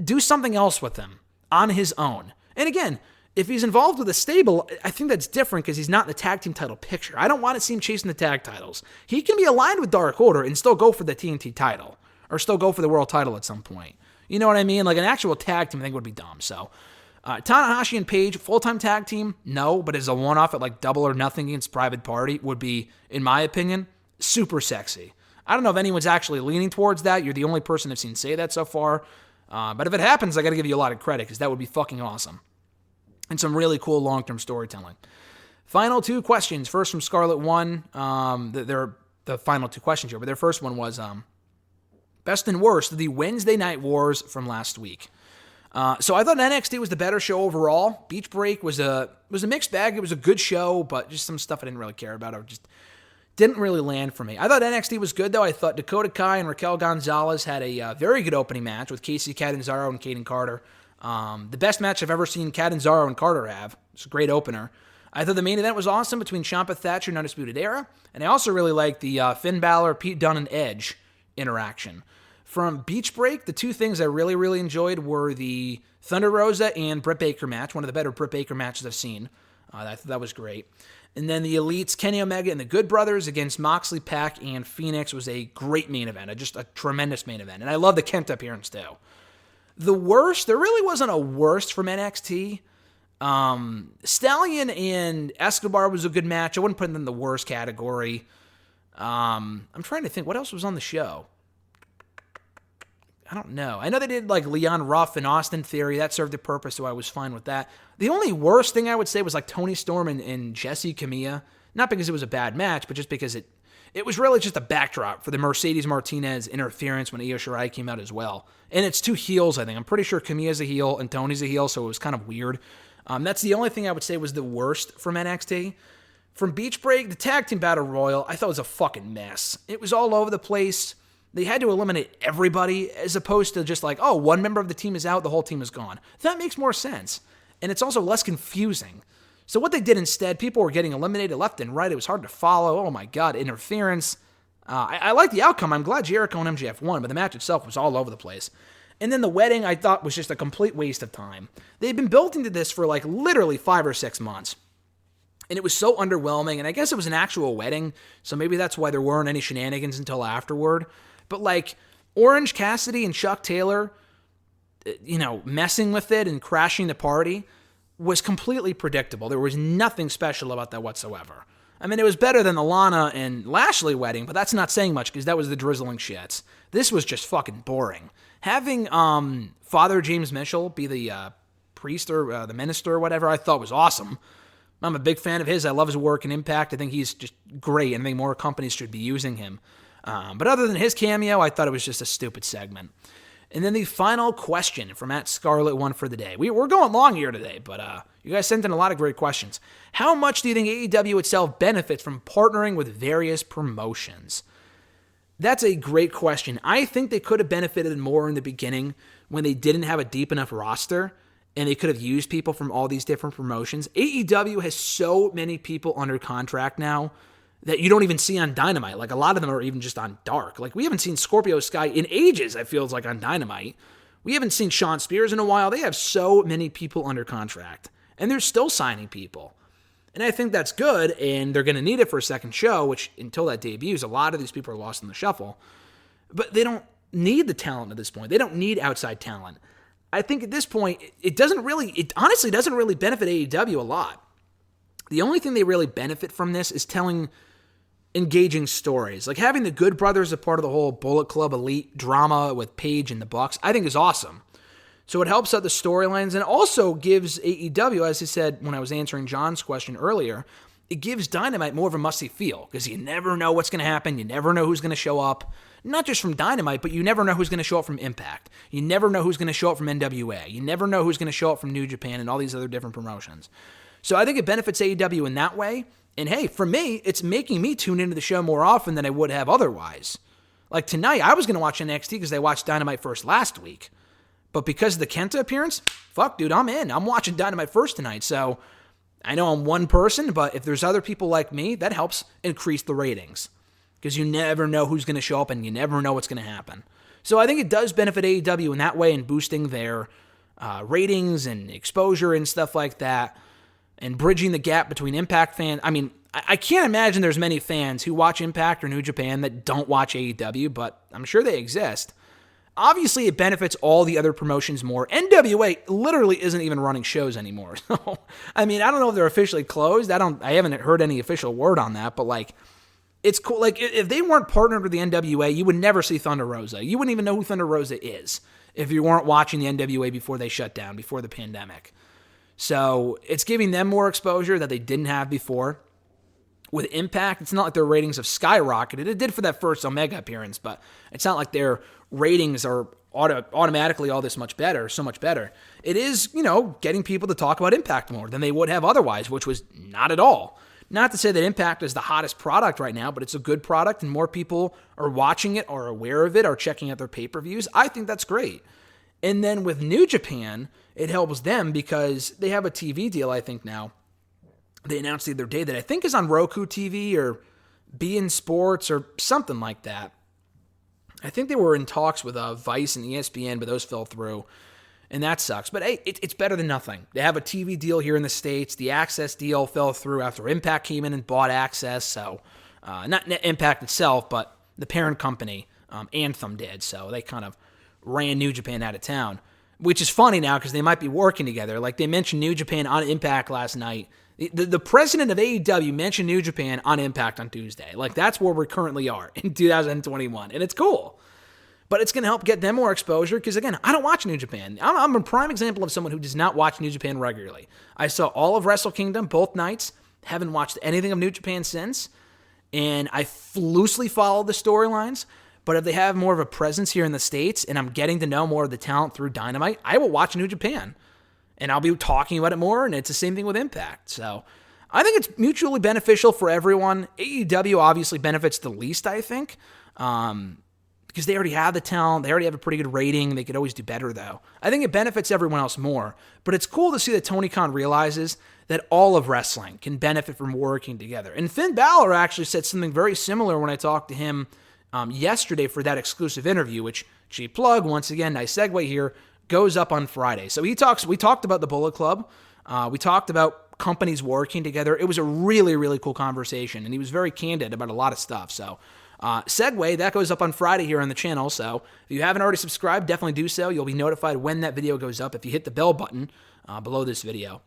Do something else with him on his own. And again, if he's involved with a stable, I think that's different because he's not in the tag team title picture. I don't want to see him chasing the tag titles. He can be aligned with Dark Order and still go for the TNT title or still go for the world title at some point. You know what I mean? Like an actual tag team I think would be dumb. So Tanahashi and Page, full-time tag team, no, but as a one-off at like Double or Nothing against Private Party would be, in my opinion, super sexy. I don't know if anyone's actually leaning towards that. You're the only person I've seen say that so far. But if it happens, I got to give you a lot of credit because that would be fucking awesome. And some really cool long-term storytelling. Final two questions. First from Scarlet One. They're the final two questions here, but their first one was best and worst of the Wednesday Night Wars from last week. So I thought NXT was the better show overall. Beach Break was a mixed bag. It was a good show, but just some stuff I didn't really care about. It just didn't really land for me. I thought NXT was good, though. I thought Dakota Kai and Raquel Gonzalez had a very good opening match with Casey Catanzaro and Kaden Carter. The best match I've ever seen Catanzaro and Carter have. It's a great opener. I thought the main event was awesome between Ciampa Thatcher and Undisputed Era. And I also really liked the Finn Balor, Pete Dunne, and Edge interaction. From Beach Break, the two things I really, really enjoyed were the Thunder Rosa and Britt Baker match, one of the better Britt Baker matches I've seen. I thought that was great. And then the Elites, Kenny Omega and the Good Brothers against Moxley, Pac, and Phoenix was a great main event, just a tremendous main event. And I love the Kent appearance, too. The worst, there really wasn't a worst from NXT. Stallion and Escobar was a good match. I wouldn't put them in the worst category. I'm trying to think, what else was on the show? I don't know. I know they did like Leon Ruff and Austin Theory. That served a purpose, so I was fine with that. The only worst thing I would say was like Tony Storm and Jesse Camilla. Not because it was a bad match, but just because it was really just a backdrop for the Mercedes Martinez interference when Io Shirai came out as well. And it's two heels, I think. I'm pretty sure Camilla's a heel and Tony's a heel, so it was kind of weird. That's the only thing I would say was the worst from NXT. From Beach Break, the Tag Team Battle Royal, I thought was a fucking mess. It was all over the place. They had to eliminate everybody as opposed to just like, oh, one member of the team is out, the whole team is gone. That makes more sense. And it's also less confusing. So what they did instead, people were getting eliminated left and right. It was hard to follow. Oh my God, interference. I like the outcome. I'm glad Jericho and MJF won, but the match itself was all over the place. And then the wedding, I thought, was just a complete waste of time. They'd been building to this for like literally 5 or 6 months. And it was so underwhelming. And I guess it was an actual wedding, so maybe that's why there weren't any shenanigans until afterward. But like Orange Cassidy and Chuck Taylor, messing with it and crashing the party was completely predictable. There was nothing special about that whatsoever. I mean, it was better than the Lana and Lashley wedding, but that's not saying much because that was the drizzling shits. This was just fucking boring. Having Father James Mitchell be the priest or the minister or whatever, I thought was awesome. I'm a big fan of his. I love his work and Impact. I think he's just great, and I think more companies should be using him. But other than his cameo, I thought it was just a stupid segment. And then the final question from @Scarlet1 for the day. We're going long here today, but you guys sent in a lot of great questions. How much do you think AEW itself benefits from partnering with various promotions? That's a great question. I think they could have benefited more in the beginning when they didn't have a deep enough roster and they could have used people from all these different promotions. AEW has so many people under contract now that you don't even see on Dynamite. Like, a lot of them are even just on Dark. Like, we haven't seen Scorpio Sky in ages, it feels like, on Dynamite. We haven't seen Shawn Spears in a while. They have so many people under contract, and they're still signing people. And I think that's good, and they're going to need it for a second show, which, until that debuts, a lot of these people are lost in the shuffle. But they don't need the talent at this point. They don't need outside talent. I think at this point, it honestly doesn't really benefit AEW a lot. The only thing they really benefit from this is telling engaging stories. Like, having the Good Brothers a part of the whole Bullet Club Elite drama with Paige and the Bucks, I think is awesome. So it helps out the storylines, and also gives AEW, as I said when I was answering John's question earlier, it gives Dynamite more of a must-see feel, because you never know what's going to happen. You never know who's going to show up. Not just from Dynamite, but you never know who's going to show up from Impact. You never know who's going to show up from NWA. You never know who's going to show up from New Japan and all these other different promotions. So I think it benefits AEW in that way. And hey, for me, it's making me tune into the show more often than I would have otherwise. Like tonight, I was going to watch NXT because they watched Dynamite first last week. But because of the Kenta appearance, fuck, dude, I'm in. I'm watching Dynamite first tonight. So I know I'm one person, but if there's other people like me, that helps increase the ratings. Because you never know who's going to show up and you never know what's going to happen. So I think it does benefit AEW in that way in boosting their ratings and exposure and stuff like that. And bridging the gap between Impact fans. I mean, I can't imagine there's many fans who watch Impact or New Japan that don't watch AEW, but I'm sure they exist. Obviously, it benefits all the other promotions more. NWA literally isn't even running shows anymore. So, I mean, I don't know if they're officially closed. I haven't heard any official word on that, but like, it's cool. Like, if they weren't partnered with the NWA, you would never see Thunder Rosa. You wouldn't even know who Thunder Rosa is if you weren't watching the NWA before they shut down, before the pandemic. So it's giving them more exposure that they didn't have before. With Impact, it's not like their ratings have skyrocketed. It did for that first Omega appearance, but it's not like their ratings are automatically all this much better, so much better. It is, getting people to talk about Impact more than they would have otherwise, which was not at all. Not to say that Impact is the hottest product right now, but it's a good product and more people are watching it, are aware of it, are checking out their pay-per-views. I think that's great. And then with New Japan, it helps them because they have a TV deal, I think, now. They announced the other day that I think is on Roku TV or beIN Sports or something like that. I think they were in talks with Vice and ESPN, but those fell through, and that sucks. But hey, it's better than nothing. They have a TV deal here in the States. The Access deal fell through after Impact came in and bought Access, so not Impact itself, but the parent company, Anthem, did, so they kind of ran New Japan out of town, which is funny now because they might be working together. Like, they mentioned New Japan on Impact last night. The president of AEW mentioned New Japan on Impact on Tuesday. Like, that's where we currently are in 2021, and it's cool. But it's going to help get them more exposure because, again, I don't watch New Japan. I'm a prime example of someone who does not watch New Japan regularly. I saw all of Wrestle Kingdom both nights, haven't watched anything of New Japan since, and I loosely follow the storylines. But if they have more of a presence here in the States and I'm getting to know more of the talent through Dynamite, I will watch New Japan. And I'll be talking about it more, and it's the same thing with Impact. So I think it's mutually beneficial for everyone. AEW obviously benefits the least, I think, because they already have the talent. They already have a pretty good rating. They could always do better, though. I think it benefits everyone else more. But it's cool to see that Tony Khan realizes that all of wrestling can benefit from working together. And Finn Balor actually said something very similar when I talked to him yesterday for that exclusive interview, which, cheap plug, once again, nice segue here, goes up on Friday. So we talked about the Bullet Club. We talked about companies working together. It was a really, really cool conversation, and he was very candid about a lot of stuff. So segue, that goes up on Friday here on the channel. So if you haven't already subscribed, definitely do so. You'll be notified when that video goes up. If you hit the bell button below this video,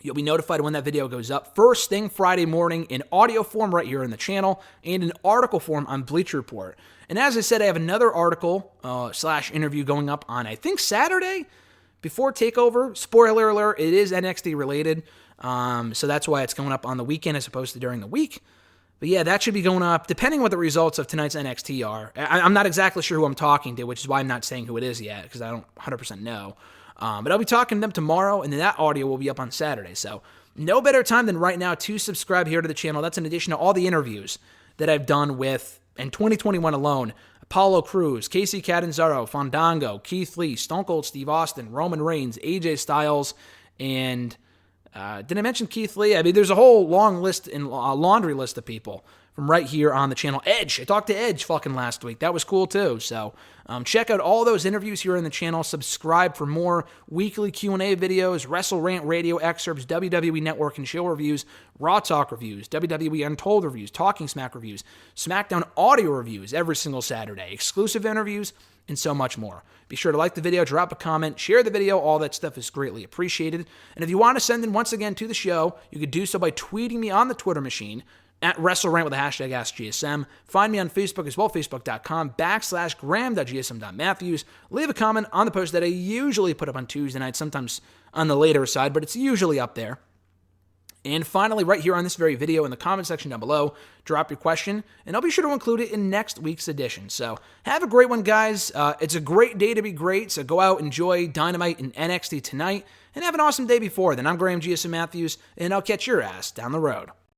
you'll be notified when that video goes up. First thing Friday morning in audio form right here on the channel and in article form on Bleacher Report. And as I said, I have another article / interview going up on, I think, Saturday before TakeOver. Spoiler alert, it is NXT related. So that's why it's going up on the weekend as opposed to during the week. But yeah, that should be going up, depending what the results of tonight's NXT are. I'm not exactly sure who I'm talking to, which is why I'm not saying who it is yet, because I don't 100% know. But I'll be talking to them tomorrow, and then that audio will be up on Saturday. So no better time than right now to subscribe here to the channel. That's in addition to all the interviews that I've done with, in 2021 alone, Apollo Crews, Casey Catanzaro, Fandango, Keith Lee, Stone Cold Steve Austin, Roman Reigns, AJ Styles, and did I mention Keith Lee? I mean, there's a whole long list and laundry list of people from right here on the channel. Edge, I talked to Edge fucking last week. That was cool too. So check out all those interviews here in the channel. Subscribe for more weekly Q&A videos, WrestleRant radio excerpts, WWE Network and show reviews, Raw Talk reviews, WWE Untold reviews, Talking Smack reviews, SmackDown audio reviews every single Saturday, exclusive interviews, and so much more. Be sure to like the video, drop a comment, share the video. All that stuff is greatly appreciated. And if you want to send in once again to the show, you could do so by tweeting me on the Twitter machine at WrestleRant with the hashtag AskGSM. Find me on Facebook as well, facebook.com/Graham.gsm.Matthews. Leave a comment on the post that I usually put up on Tuesday night, sometimes on the later side, but it's usually up there. And finally, right here on this very video in the comment section down below, drop your question, and I'll be sure to include it in next week's edition. So have a great one, guys. It's a great day to be great, so go out, enjoy Dynamite and NXT tonight, and have an awesome day before then. I'm Graham GSM Matthews, and I'll catch your ass down the road.